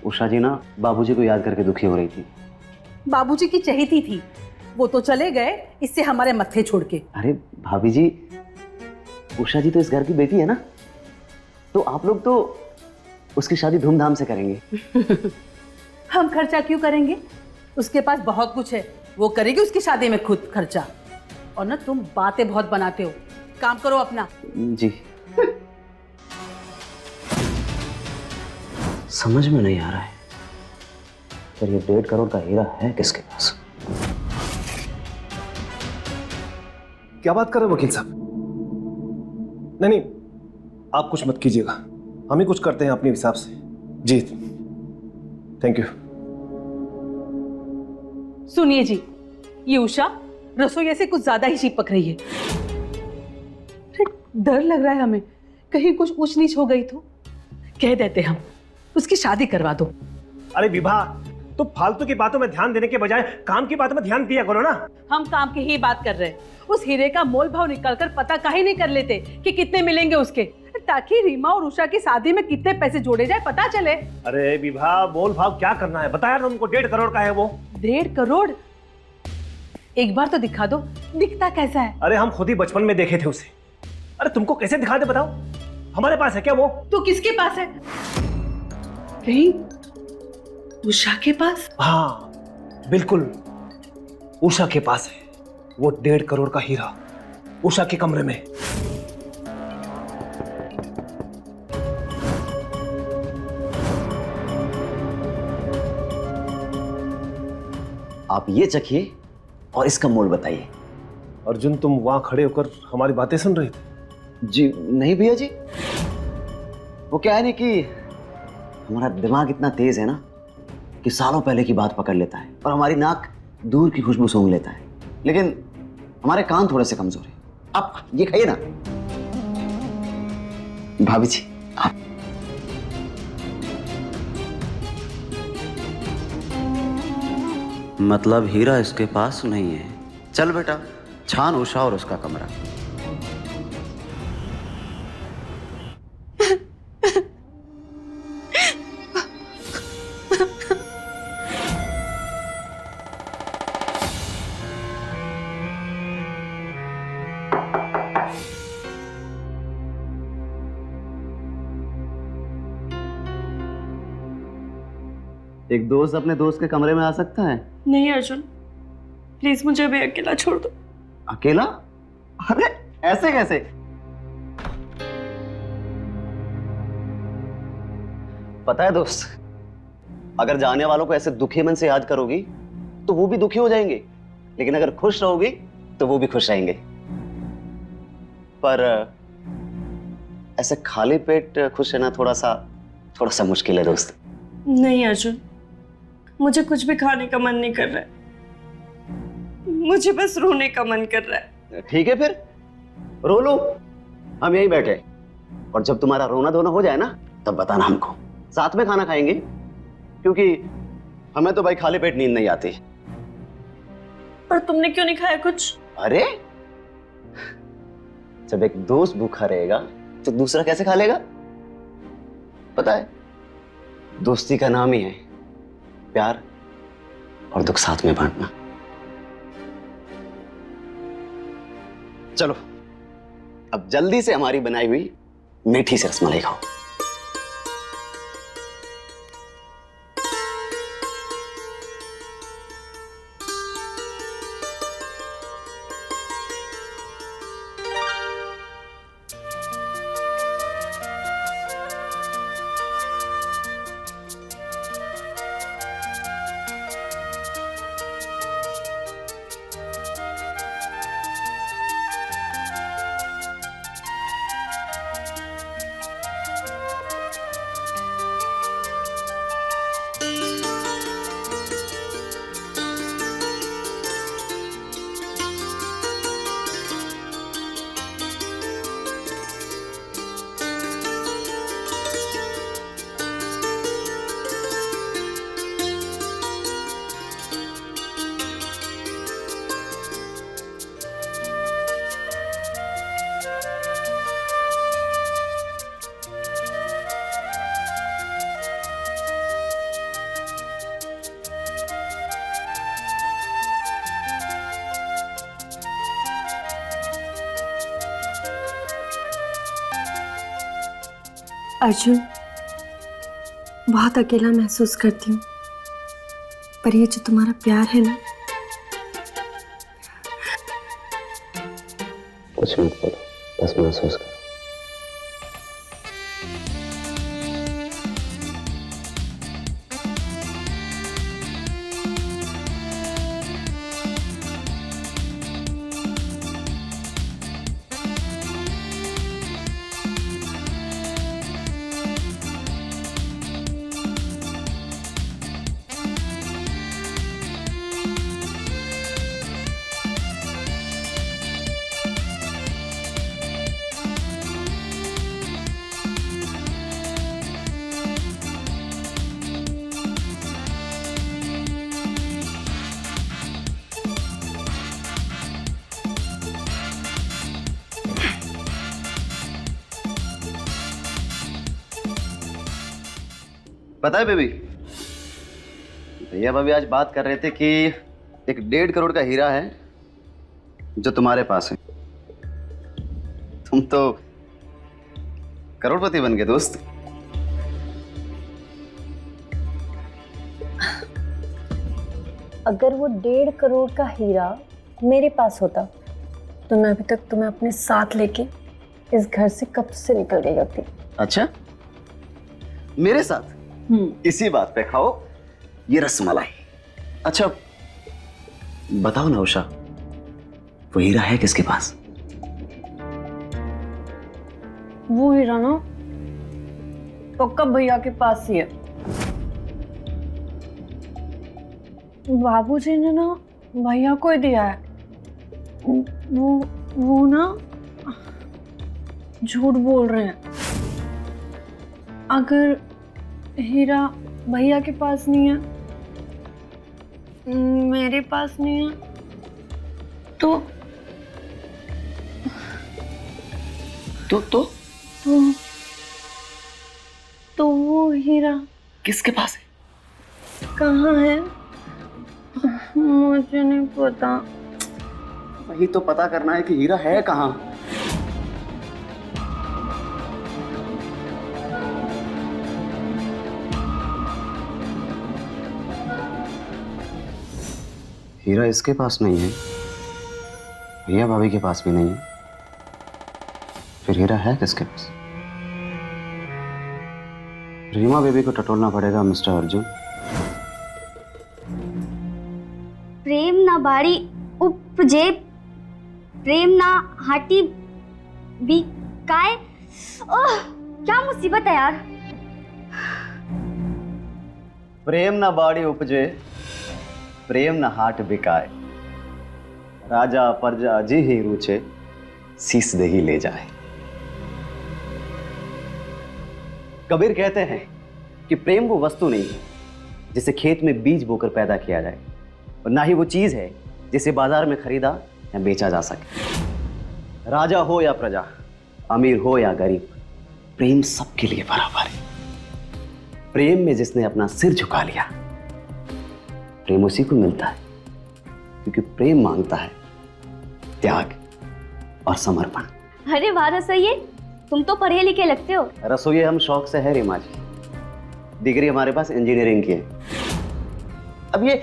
Speaker 14: उषा जी ना बाबूजी को याद करके दुखी हो रही थी।
Speaker 10: बाबूजी की चहेती थी, वो तो चले गए, इससे हमारे मत्थे छोड़ के।
Speaker 14: अरे भाभी जी, उषा जी तो इस घर की बेटी है ना, तो आप लोग तो उसकी शादी धूमधाम से करेंगे।
Speaker 10: हम खर्चा क्यों करेंगे? उसके पास बहुत कुछ है, वो करेगी उसकी शादी में खुद खर्चा। और ना तुम बातें बहुत बनाते हो, काम करो अपना।
Speaker 14: जी। समझ में नहीं आ रहा है, पर ये 1.5 करोड़ का हीरा है किसके पास?
Speaker 12: क्या बात कर रहे हो वकील साहब? नहीं नहीं, आप कुछ मत कीजिएगा, हम ही कुछ करते हैं अपने हिसाब से। जी थैंक यू।
Speaker 10: सुनिए जी, ये उषा रसोई से कुछ ज्यादा ही चिपक रही है। डर लग रहा है हमें, कहीं कुछ ऊंच नीच हो गई तो। कह देते हम, उसकी शादी करवा दो।
Speaker 12: अरे विभा, तो फालतू की बातों में ध्यान देने के बजाय काम की बातों में ध्यान दिया करो ना।
Speaker 10: हम काम की ही बात कर रहे हैं। उस हीरे का मोल भाव निकालकर पता काहे नहीं कर लेते कि कितने मिलेंगे उसके, ताकि रीमा और उषा की शादी में कितने पैसे जोड़े जाए पता चले।
Speaker 12: अरे विभा, मोल भाव क्या करना है बताया ना तुमको, 1.5 करोड़ का है वो।
Speaker 10: 1.5 करोड़? एक बार तो दिखा दो, दिखता कैसा है?
Speaker 12: अरे हम खुद ही बचपन में देखे थे उसे। अरे तुमको कैसे दिखा दे बताओ, हमारे पास है क्या वो?
Speaker 10: तो किसके पास है? कहीं उषा के पास?
Speaker 12: हाँ बिल्कुल, उषा के पास है वो 1.5 करोड़ का हीरा, उषा के कमरे में।
Speaker 14: आप ये चखिए और इसका मोल बताइए।
Speaker 12: अर्जुन, तुम वहां खड़े होकर हमारी बातें सुन रहे थे?
Speaker 14: जी नहीं भैया जी, वो क्या है ना कि हमारा दिमाग इतना तेज है ना कि सालों पहले की बात पकड़ लेता है और हमारी नाक दूर की खुशबू सूंघ लेता है, लेकिन हमारे कान थोड़े से कमजोर है। आप ये खाइए ना। भाभी जी आप। मतलब हीरा इसके पास नहीं है। चल बेटा, छान उषा और उसका कमरा। एक दोस्त अपने दोस्त के कमरे में आ सकता है?
Speaker 3: नहीं अर्जुन, प्लीज मुझे अभी अकेला छोड़ दो।
Speaker 14: अकेला? अरे ऐसे कैसे? पता है दोस्त, अगर जाने वालों को ऐसे दुखी मन से याद करोगी तो वो भी दुखी हो जाएंगे, लेकिन अगर खुश रहोगी तो वो भी खुश रहेंगे। पर ऐसे खाली पेट खुश रहना थोड़ा सा मुश्किल है दोस्त।
Speaker 3: नहीं अर्जुन, मुझे कुछ भी खाने का मन नहीं कर रहा है, मुझे बस रोने का मन कर रहा है।
Speaker 14: ठीक है फिर रो लो, हम यहीं बैठे, और जब तुम्हारा रोना धोना हो जाए ना तब बताना हमको, साथ में खाना खाएंगे, क्योंकि हमें तो भाई खाली पेट नींद नहीं आती।
Speaker 3: पर तुमने क्यों नहीं खाया कुछ?
Speaker 14: अरे जब एक दोस्त भूखा रहेगा तो दूसरा कैसे खा लेगा? पता है, दोस्ती का नाम ही है प्यार और दुख साथ में बांटना। चलो अब जल्दी से हमारी बनाई हुई मीठी से रसमलाई खाओ।
Speaker 3: अर्जुन, बहुत अकेला महसूस करती हूँ, पर ये जो तुम्हारा प्यार है ना,
Speaker 14: कुछ मत बोलो, बस महसूस करो। पता है बेबी, भैया भाभी आज बात कर रहे थे कि 1.5 करोड़ का हीरा है जो तुम्हारे पास है। तुम तो करोड़पति बन गए दोस्त।
Speaker 3: अगर वो 1.5 करोड़ का हीरा मेरे पास होता तो मैं अभी तक तुम्हें अपने साथ लेके इस घर से कब से निकल गई होती।
Speaker 14: अच्छा, मेरे साथ? इसी बात पे खाओ ये रसमलाई। अच्छा बताओ ना उषा, वो हीरा है किसके पास?
Speaker 3: वो हीरा ना पक्का भैया के पास ही है। बाबूजी ने ना भैया को ही दिया है। वो ना झूठ बोल रहे हैं। अगर हीरा भैया के पास नहीं है, मेरे पास नहीं है, तो वो हीरा
Speaker 14: किसके पास है?
Speaker 3: कहाँ है मुझे नहीं पता।
Speaker 14: वही तो पता करना है कि हीरा है कहाँ। हीरा इसके पास नहीं है, भैया भाभी के पास भी नहीं है, फिर हीरा है किसके पास? रीमा बेबी को टटोलना पड़ेगा मिस्टर अर्जुन।
Speaker 13: प्रेम ना बाड़ी उपजे, प्रेम ना हाटी बिकाए। ओह क्या मुसीबत है यार।
Speaker 14: प्रेम ना बाड़ी उपजे, प्रेम न हाट बिकाए, राजा प्रजा जी ही रूचे, शीस दे ही ले जाए। कबीर कहते हैं कि प्रेम वो वस्तु नहीं है जिसे खेत में बीज बोकर पैदा किया जाए, और ना ही वो चीज है जिसे बाजार में खरीदा या बेचा जा सके। राजा हो या प्रजा, अमीर हो या गरीब, प्रेम सबके लिए बराबर है। प्रेम में जिसने अपना सिर झुका लिया, प्रेम उसी को मिलता है, क्योंकि प्रेम मांगता है त्याग और समर्पण।
Speaker 13: अरे वाह रसोइये, तुम तो पढ़े लिखे लगते हो।
Speaker 14: रसोई हम शौक से है रीमा जी, डिग्री हमारे पास इंजीनियरिंग की है। अब ये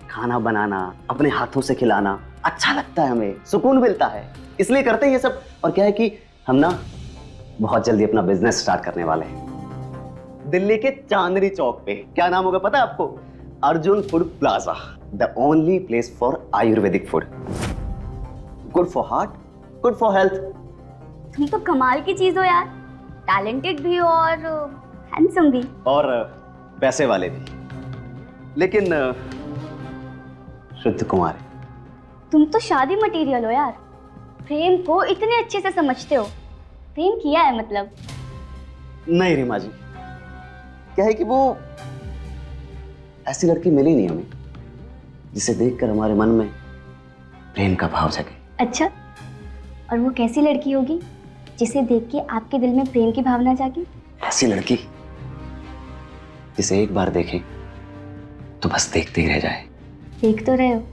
Speaker 14: खाना बनाना, अपने हाथों से खिलाना अच्छा लगता है, हमें सुकून मिलता है, इसलिए करते हैं ये सब। और क्या है कि हम ना बहुत जल्दी अपना बिजनेस स्टार्ट करने वाले हैं दिल्ली के चांदनी चौक पे। क्या नाम होगा पता है आपको? Arjun food plaza, the only place for Ayurvedic food. Good for heart, good for health.
Speaker 13: तुम तो कमाल की चीज हो यार, टैलेंटेड भी हो और हैंडसम भी,
Speaker 14: और पैसे वाले भी, लेकिन शुद्ध कुमार।
Speaker 13: तुम तो शादी मटेरियल हो यार। प्रेम को इतने अच्छे से समझते हो, प्रेम किया है मतलब।
Speaker 14: नहीं रीमा जी, क्या है कि वो ऐसी लड़की मिली नहीं हमें जिसे देखकर हमारे मन में प्रेम का भाव जगे।
Speaker 13: अच्छा, और वो कैसी लड़की होगी जिसे देख के आपके दिल में प्रेम की भावना जागी?
Speaker 14: ऐसी लड़की जिसे एक बार देखे तो बस देखते ही रह जाए।
Speaker 13: देख तो रहे हो,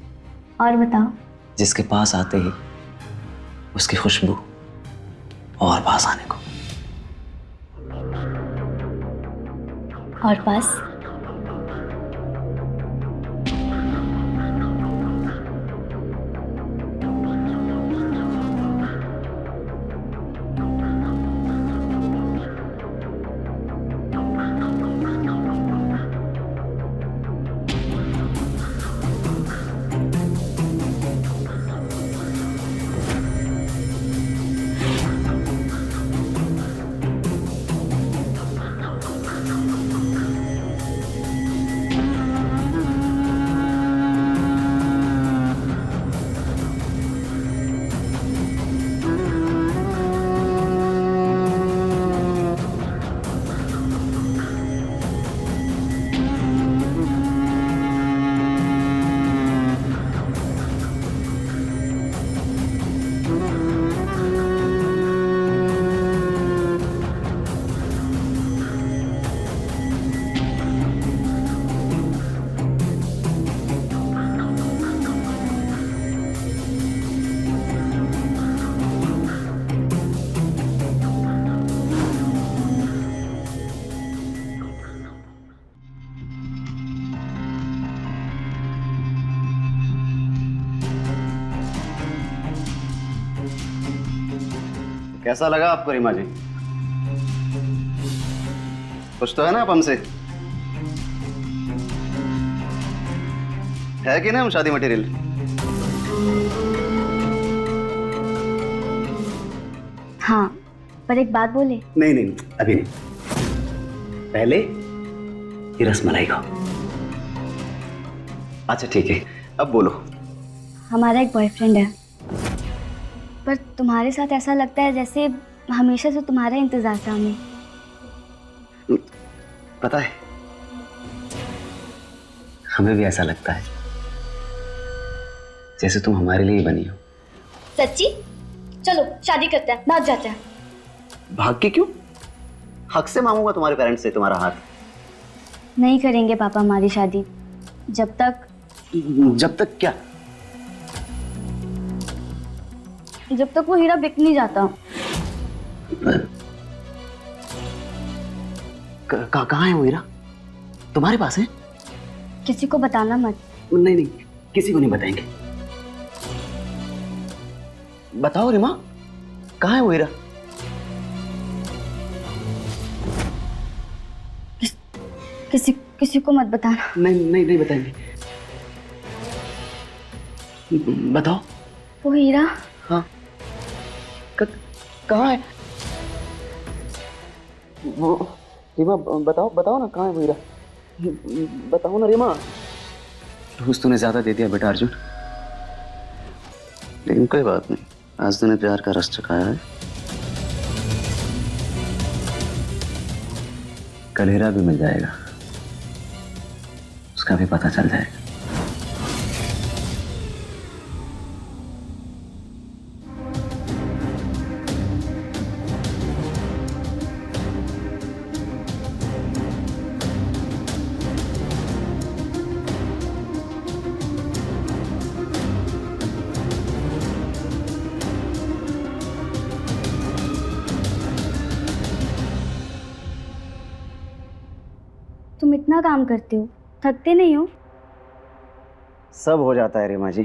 Speaker 13: और बताओ।
Speaker 14: जिसके पास आते ही उसकी खुशबू और पास आने को।
Speaker 13: और पास
Speaker 14: कैसा लगा आपको रीमा जी? कुछ तो है ना आप हमसे? है कि ना हम शादी मटेरियल?
Speaker 13: हाँ, पर एक बात बोले।
Speaker 14: नहीं नहीं, अभी नहीं, पहले ये रसमलाई खाओ। अच्छा ठीक है, अब बोलो।
Speaker 13: हमारा एक बॉयफ्रेंड है, पर तुम्हारे साथ ऐसा लगता है जैसे हमेशा से तुम्हारा इंतजार था हमें।
Speaker 14: पता है, हमें भी ऐसा लगता है जैसे तुम हमारे लिए ही बनी हो।
Speaker 13: सच्ची? चलो शादी करते हैं, भाग जाते हैं।
Speaker 14: भाग के क्यों? हक से मांगूंगा तुम्हारे पेरेंट्स से तुम्हारा हाथ।
Speaker 13: नहीं करेंगे पापा हमारी शादी जब तक
Speaker 14: क्या?
Speaker 13: जब तक वो हीरा बिक नहीं जाता।
Speaker 14: कहाँ है वो हीरा? तुम्हारे पास है?
Speaker 13: किसी को बताना मत।
Speaker 14: नहीं नहीं, किसी को नहीं बताएंगे। बताओ रीमा, कहाँ है वो हीरा?
Speaker 13: किसी को मत बताना।
Speaker 14: नहीं बताएंगे। बताओ।
Speaker 13: वो हीरा?
Speaker 14: हाँ, कहाँ है वो? रीमा बताओ ना, कहाँ है वो हीरा? बताओ ना रीमा। रोज तूने ज्यादा दे दिया बेटा अर्जुन, लेकिन कोई बात नहीं, आज तूने प्यार का रस चखाया है। कल हीरा भी मिल जाएगा, उसका भी पता चल जाएगा।
Speaker 13: तुम इतना काम करते हो, थकते नहीं हो?
Speaker 14: सब हो जाता है रीमा जी।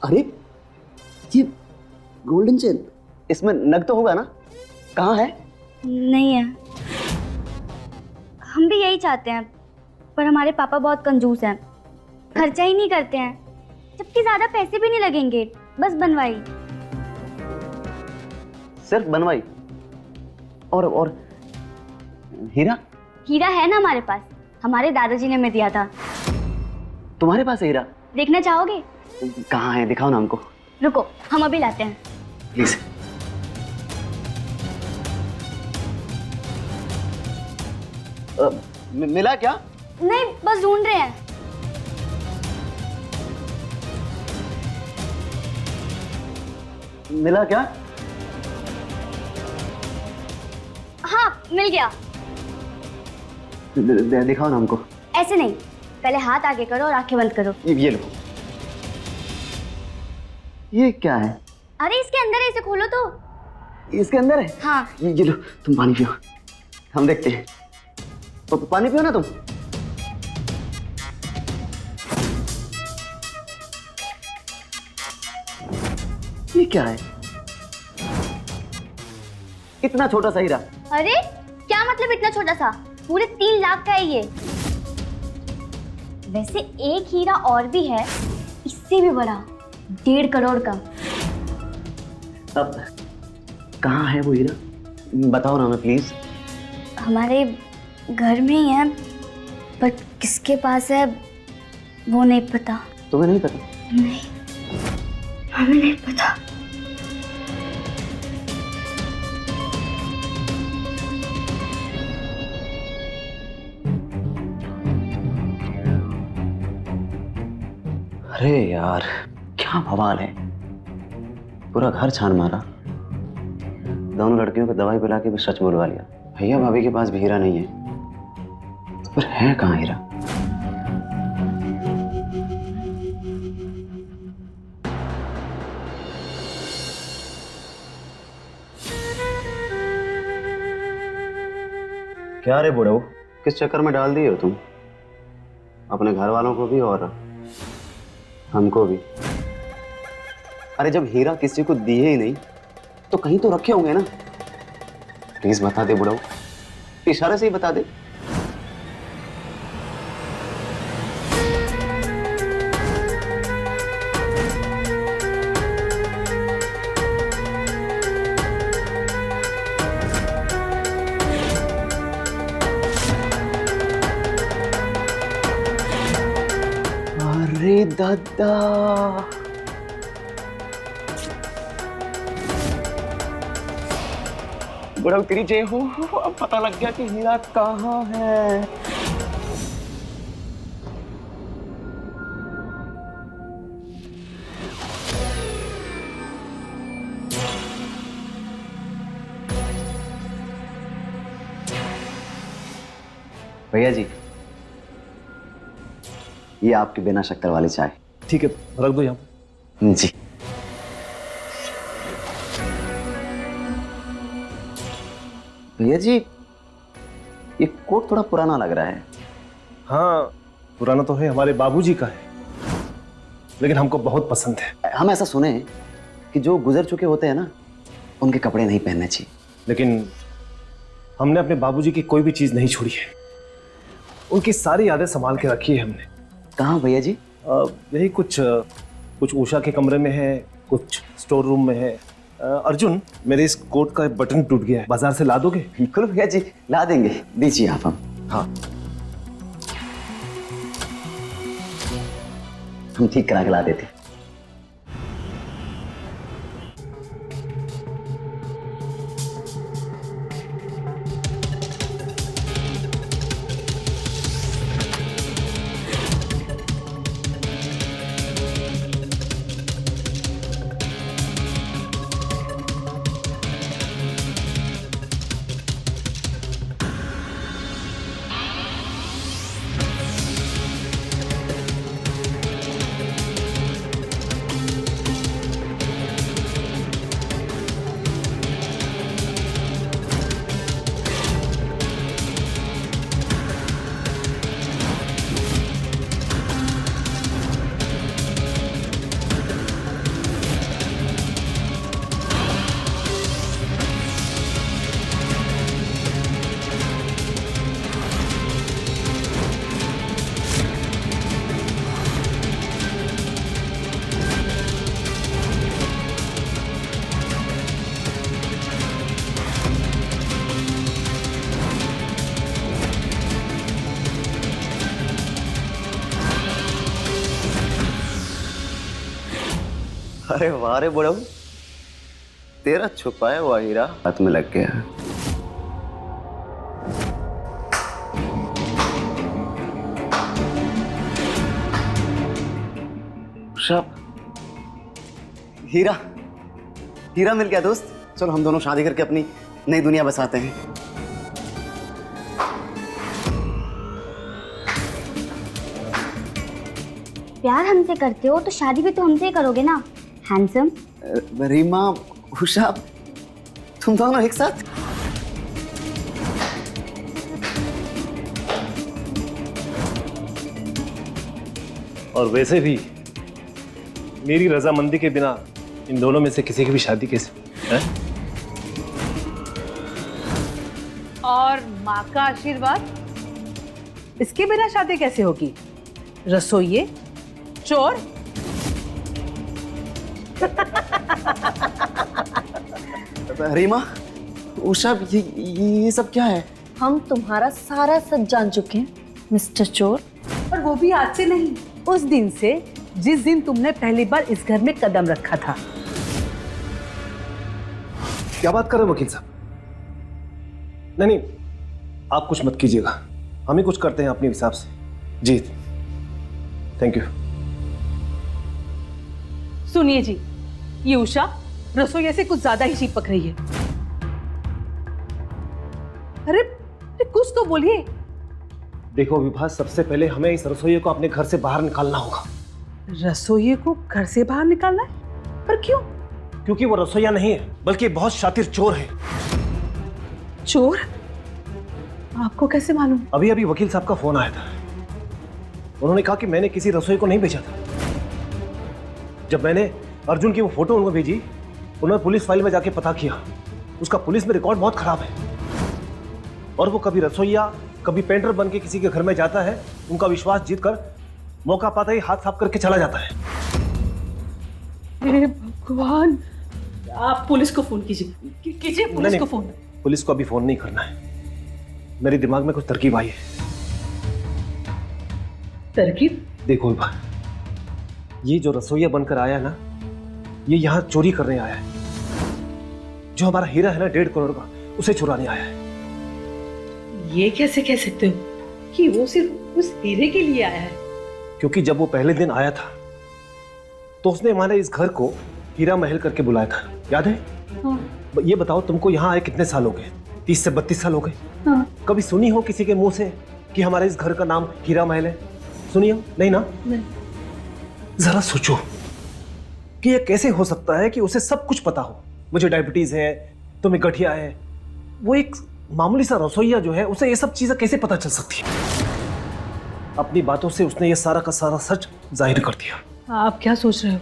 Speaker 14: अरे ये गोल्डन चेन, इसमें नग तो होगा ना? कहाँ है?
Speaker 13: नहीं है। हम भी यही चाहते हैं, पर हमारे पापा बहुत कंजूस हैं, खर्चा ही नहीं करते हैं, जबकि ज्यादा पैसे भी नहीं लगेंगे, बस बनवाई।
Speaker 14: सिर्फ बनवाई? और हीरा?
Speaker 13: हीरा है ना हमारे पास, हमारे दादाजी ने हमें दिया था।
Speaker 14: तुम्हारे पास है हीरा?
Speaker 13: देखना चाहोगे?
Speaker 14: कहाँ है, दिखाओ ना हमको।
Speaker 13: रुको, हम अभी लाते हैं।
Speaker 14: प्लीज। मिला क्या?
Speaker 13: नहीं, बस ढूंढ रहे हैं।
Speaker 14: मिला क्या?
Speaker 13: हाँ, मिल गया।
Speaker 14: दिखाओ ना हमको।
Speaker 13: ऐसे नहीं, पहले हाथ आगे करो और आंखें बंद करो।
Speaker 14: ये लो। ये क्या है?
Speaker 13: अरे इसके अंदर है, इसे खोलो तो।
Speaker 14: इसके अंदर है?
Speaker 13: हाँ।
Speaker 14: ये लो, तुम पानी पियो, हम देखते हैं। तो पानी पियो ना तुम। ये क्या है? इतना छोटा सा हीरा?
Speaker 13: अरे क्या मतलब इतना छोटा सा? पूरे 3 लाख का है ये। वैसे एक हीरा और भी है, इससे भी बड़ा, 1.5 करोड़ का।
Speaker 14: अब कहाँ है वो हीरा? बताओ ना हमें प्लीज।
Speaker 13: हमारे घर में ही है, पर किसके पास है वो नहीं पता।
Speaker 14: तुम्हें नहीं पता?
Speaker 13: नहीं, हमें नहीं पता।
Speaker 14: अरे यार, क्या बवाल है, पूरा घर छान मारा, दोनों लड़कियों को दवाई पिला के भी सच बोलवा लिया। भैया भाभी के पास भी हीरा नहीं है, पर है कहाँ हीरा? क्या रे बुढ़ऊ, किस चक्कर में डाल दिए हो तुम अपने घर वालों को भी और हमको भी? अरे जब हीरा किसी को दिए ही नहीं तो तो कहीं तो रखे होंगे ना। प्लीज बता दे बुढ़ऊ, इशारे से ही बता दे। अरे दादा, बड़ा तेरी जय हो, अब पता लग गया कि हीरा कहाँ है। भैया जी, ये आपकी बिना शक्कर वाली चाय।
Speaker 12: ठीक है, रख दो यहाँ।
Speaker 14: जी। भैया जी, ये कोट थोड़ा पुराना लग रहा है।
Speaker 12: हाँ, पुराना तो है, हमारे बाबूजी का है, लेकिन हमको बहुत पसंद है।
Speaker 14: हम ऐसा सुने हैं कि जो गुजर चुके होते हैं ना, उनके कपड़े नहीं पहनने चाहिए।
Speaker 12: लेकिन हमने अपने बाबूजी की कोई भी चीज नहीं छोड़ी है, उनकी सारी यादें संभाल के रखी है हमने।
Speaker 14: कहाँ भैया जी?
Speaker 12: यही कुछ उषा के कमरे में है, कुछ स्टोर रूम में है। अर्जुन, मेरे इस कोट का बटन टूट गया है, बाजार से ला दोगे?
Speaker 14: बिल्कुल भैया जी, ला देंगे, दीजिए आप।
Speaker 12: हाँ,
Speaker 14: हम ठीक करा के ला देते। अरे वाह रे बुढ़ऊ, तेरा छुपाया हुआ हीरा हाथ में लग गया। हीरा हीरा मिल गया दोस्त। चलो हम दोनों शादी करके अपनी नई दुनिया बसाते हैं।
Speaker 13: प्यार हमसे करते हो तो शादी भी तो हमसे ही करोगे ना, हैंडसम।
Speaker 14: रीमा, उषा, तुम दोनों एक साथ?
Speaker 12: और वैसे भी मेरी रजामंदी के बिना इन दोनों में से किसी की भी शादी कैसे है?
Speaker 10: और माँ का आशीर्वाद, इसके बिना शादी कैसे होगी? रसोइये, चोर।
Speaker 14: रीमा, उषा, ये सब क्या है?
Speaker 3: हम तुम्हारा सारा सच जान चुके हैं मिस्टर चोर।
Speaker 10: और वो भी आज से नहीं, उस दिन से जिस दिन तुमने पहली बार इस घर में कदम रखा था।
Speaker 12: क्या बात कर रहे हो वकील साहब? नहीं, आप कुछ मत कीजिएगा, हम ही कुछ करते हैं अपने हिसाब से। जी, थैंक यू।
Speaker 10: सुनिए जी, ये उषा रसोई से कुछ ज्यादा ही चिपक रही है। अरे कुछ तो बोलिए।
Speaker 12: देखो विभा, सबसे पहले हमें इस रसोई को अपने घर से बाहर निकालना होगा।
Speaker 10: रसोई को घर से बाहर निकालना है? पर क्यों?
Speaker 12: क्योंकि वो रसोईया नहीं है, बल्कि बहुत शातिर चोर है।
Speaker 10: चोर? आपको कैसे मालूम?
Speaker 12: अभी अभी वकील साहब का फोन आया था, उन्होंने कहा कि मैंने किसी रसोई को नहीं भेजा था। जब मैंने अर्जुन की वो फोटो उनको भेजी उन्होंने पुलिस फाइल में जाके पता किया, उसका पुलिस में रिकॉर्ड बहुत खराब है और वो कभी रसोइया कभी पेंटर बन के किसी के घर में जाता है, उनका विश्वास जीतकर मौका पाता ही हाथ साफ करके चला जाता है।
Speaker 10: हे भगवान, आप पुलिस को फोन कीजिए, कीजिए पुलिस को फोन।
Speaker 12: पुलिस को अभी फोन नहीं करना है, मेरे दिमाग में कुछ तरकीब आई है।
Speaker 10: तरकीब?
Speaker 12: देखो विभा, ये जो रसोइया बनकर आया ना, ये यहाँ चोरी करने आया है। जो हमारा हीरा है ना 1.5 करोड़ का, उसे चुराने आया है।
Speaker 10: ये कैसे कह सकते हो कि वो सिर्फ उस हीरे के लिए आया है?
Speaker 12: क्योंकि जब वो पहले दिन आया था तो उसने हमारे इस घर को हीरा महल करके बुलाया था, याद है?
Speaker 10: हाँ।
Speaker 12: ये बताओ, तुमको यहाँ आए कितने साल हो गए? 30 से 32 साल हो गए।
Speaker 10: हाँ।
Speaker 12: कभी सुनी हो किसी के मुंह से कि हमारे इस घर का नाम हीरा महल है? सुनी हो? नहीं ना?
Speaker 10: नहीं।
Speaker 12: जरा सोचो कि ये कैसे हो सकता है कि उसे सब कुछ पता हो। मुझे डायबिटीज है, तुम्हें गठिया है। वो एक मामूली सा रसोइया जो है, उसे ये सब चीजें कैसे पता चल सकती है? अपनी बातों से उसने ये सारा का सारा सच जाहिर कर दिया।
Speaker 10: आप क्या सोच रहे हो?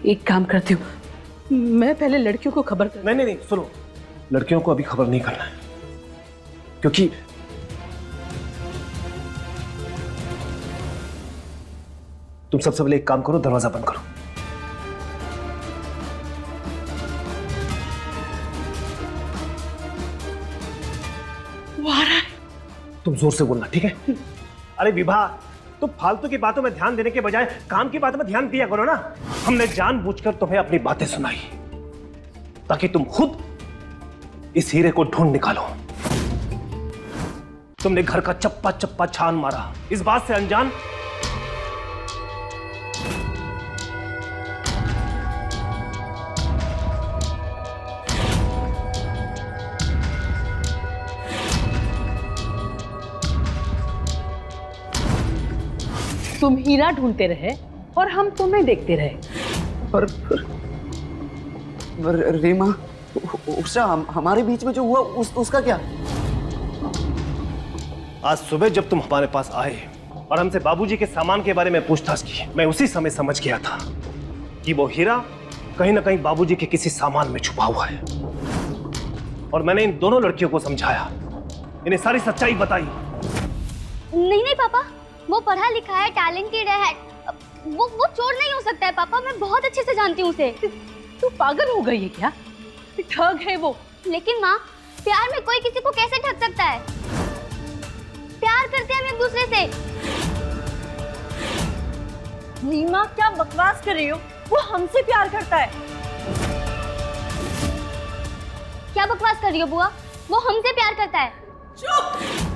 Speaker 10: एक काम करती हूँ, मैं पहले लड़कियों को खबर कर।
Speaker 12: नहीं, सुनो, लड़कियों को अभी खबर नहीं करना है, क्योंकि तुम सबसे पहले एक काम करो, दरवाजा बंद करो।
Speaker 10: वो आ रहा है।
Speaker 12: तुम जोर से बोलना, ठीक है? अरे विभा, तो फालतू की बातों में ध्यान देने के बजाय काम की बातों में ध्यान दिया करो ना। हमने जानबूझकर तुम्हें अपनी बातें सुनाई ताकि तुम खुद इस हीरे को ढूंढ निकालो। तुमने घर का चप्पा चप्पा छान मारा, इस बात से अनजान
Speaker 10: तुम हीरा ढूंढते रहे और हम तुम्हें देखते रहे।
Speaker 14: पर रीमा, उषा, हमारे बीच में जो हुआ उसका क्या?
Speaker 12: आज सुबह जब तुम हमारे पास आए और हमसे बाबूजी के सामान के बारे में पूछताछ की, मैं उसी समय समझ गया था कि वो हीरा कहीं ना कहीं बाबूजी के किसी सामान में छुपा हुआ है। और मैंने इन दोनों लड़कियों को समझाया, इन्हें सारी सच्चाई बताई।
Speaker 13: नहीं पापा, वो पढ़ा लिखा है, टैलेंटेड है, वो चोर नहीं हो सकता है पापा, मैं बहुत अच्छे से जानती हूँ उसे।
Speaker 10: तू पागल हो गई है क्या? ठग है वो।
Speaker 13: लेकिन माँ, प्यार में कोई किसी को कैसे ठग सकता है? प्यार करते हैं हम एक दूसरे से।
Speaker 3: रीमा, क्या बकवास कर रही हो? वो हमसे प्यार करता है।
Speaker 13: क्या बकवास कर रही हो बुआ? वो हमसे प्यार करता है।
Speaker 10: चुप!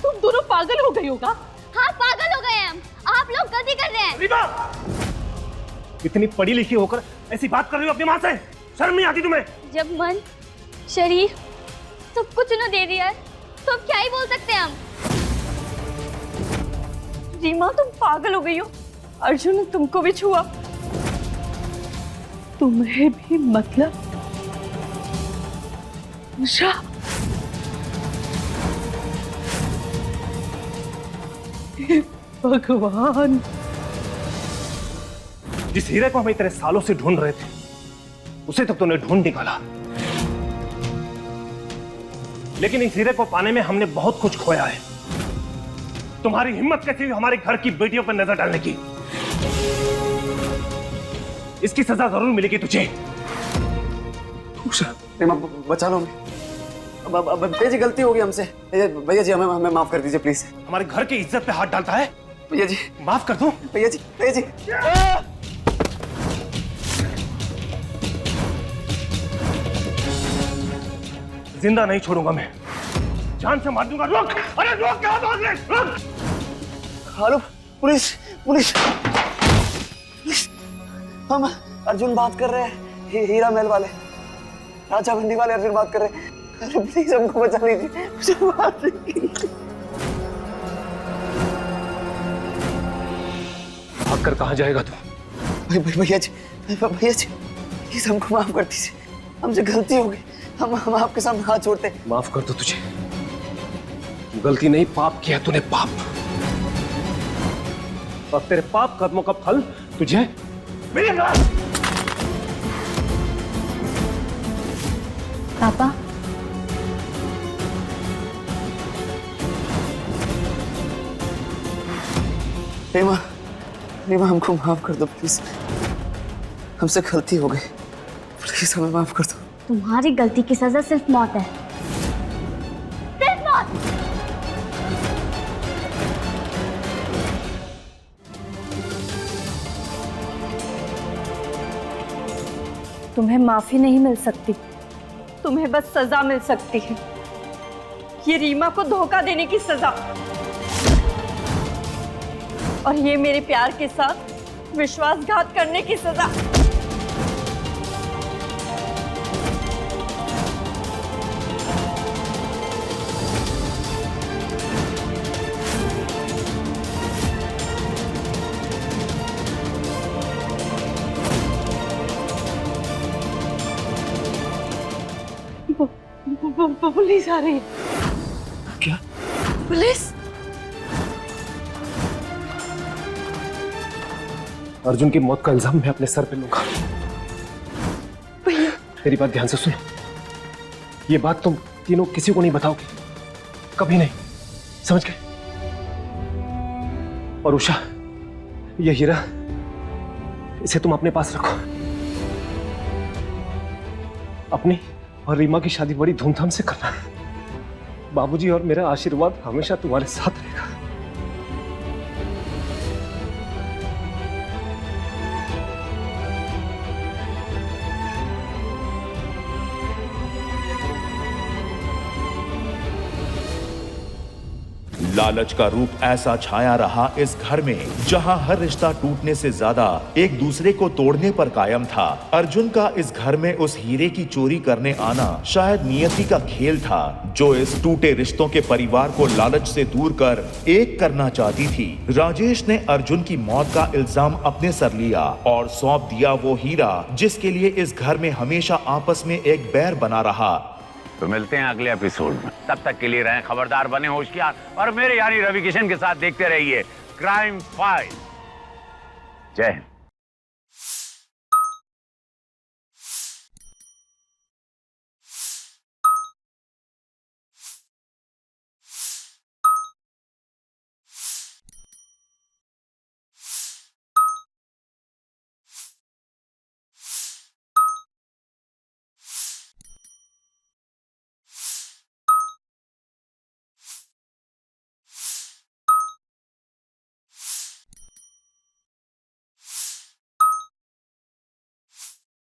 Speaker 10: तुम दोनों पागल हो गई होगा।
Speaker 13: हाँ, पागल हो गए हम। आप लोग गलती कर रहे हैं।
Speaker 12: रीमा, इतनी पढ़ी लिखी होकर ऐसी बात कर रही हो अपनी माँ से? शर्म नहीं आती तुम्हें?
Speaker 13: जब मन, शरीर सब कुछ उन्हें दे दिया है तो अब क्या ही बोल सकते हैं हम?
Speaker 3: रीमा, तुम पागल हो गई हो। अर्जुन ने तुमको भी छुआ।
Speaker 10: तुम्हें भी मतलब? उषा, भगवान,
Speaker 12: जिस हीरे को हम इतने सालों से ढूंढ रहे थे, उसे तब तुमने ढूंढ निकाला। लेकिन इस हीरे को पाने में हमने बहुत कुछ खोया है। तुम्हारी हिम्मत कैसी हुई हमारे घर की बेटियों पर नजर डालने की? इसकी सजा जरूर मिलेगी तुझे।
Speaker 14: बचा लो हमें। भैया जी, गलती हो गई हमसे। भैया जी, हमें माफ कर दीजिए प्लीज।
Speaker 12: हमारे घर की इज्जत पे हाथ डालता है?
Speaker 14: भैया जी,
Speaker 12: माफ कर दो।
Speaker 14: भैया जी, भैया जी।
Speaker 12: जिंदा नहीं छोड़ूंगा मैं, जान से मार दूंगा। रुक! अरे रुक! क्या भाग रहे? रुक!
Speaker 14: Hello, police, police, police. हम अर्जुन बात कर रहे हैं, हीरा महल वाले, राजा मंडी वाले अर्जुन बात कर रहे हैं। अरे प्लीज हमको बचा लीजिए, मुझे मार देंगे।
Speaker 12: भागकर कहाँ जाएगा तू?
Speaker 14: भैया जी, प्लीज हमको माफ कर दीजिए, हमसे गलती हो गई। हम आपके सामने हाथ जोड़ते हैं।
Speaker 12: माफ कर दो तुझे। गलती नहीं, पाप किया तूने, पाप। और तेरे पाप कर्मों का फल तुझे मिलेगा।
Speaker 13: पापा
Speaker 14: रीमा, रीमा हमको माफ कर दो प्लीज, हमसे गलती हो गई, प्लीज हमें माफ कर दो।
Speaker 13: तुम्हारी गलती की सजा सिर्फ मौत है, सिर्फ मौत।
Speaker 3: तुम्हें माफी नहीं मिल सकती, तुम्हें बस सजा मिल सकती है। ये रीमा को धोखा देने की सजा, और ये मेरे प्यार के साथ विश्वासघात करने की सजा। पुलिस आ रही है।
Speaker 1: क्या?
Speaker 3: पुलिस?
Speaker 12: अर्जुन की मौत का इल्जाम मैं अपने सर पे लूंगा।
Speaker 3: भैया
Speaker 12: मेरी बात ध्यान से सुनो, ये बात तुम तीनों किसी को नहीं बताओगे, कभी नहीं, समझ गए? और उषा, ये हीरा, इसे तुम अपने पास रखो। अपनी और रीमा की शादी बड़ी धूमधाम से करना। बाबूजी और मेरा आशीर्वाद हमेशा तुम्हारे साथ रहेगा।
Speaker 15: लालच का रूप ऐसा छाया रहा इस घर में, जहां हर रिश्ता टूटने से ज्यादा एक दूसरे को तोड़ने पर कायम था। अर्जुन का इस घर में उस हीरे की चोरी करने आना शायद नियति का खेल था, जो इस टूटे रिश्तों के परिवार को लालच से दूर कर एक करना चाहती थी। राजेश ने अर्जुन की मौत का इल्जाम अपने सर लिया और सौंप दिया वो हीरा जिसके लिए इस घर में हमेशा आपस में एक बैर बना रहा।
Speaker 9: तो मिलते हैं अगले एपिसोड में, तब तक के लिए रहें खबरदार, बने होशियार और मेरे यानी रवि किशन के साथ देखते रहिए क्राइम फाइल। जय हिंद।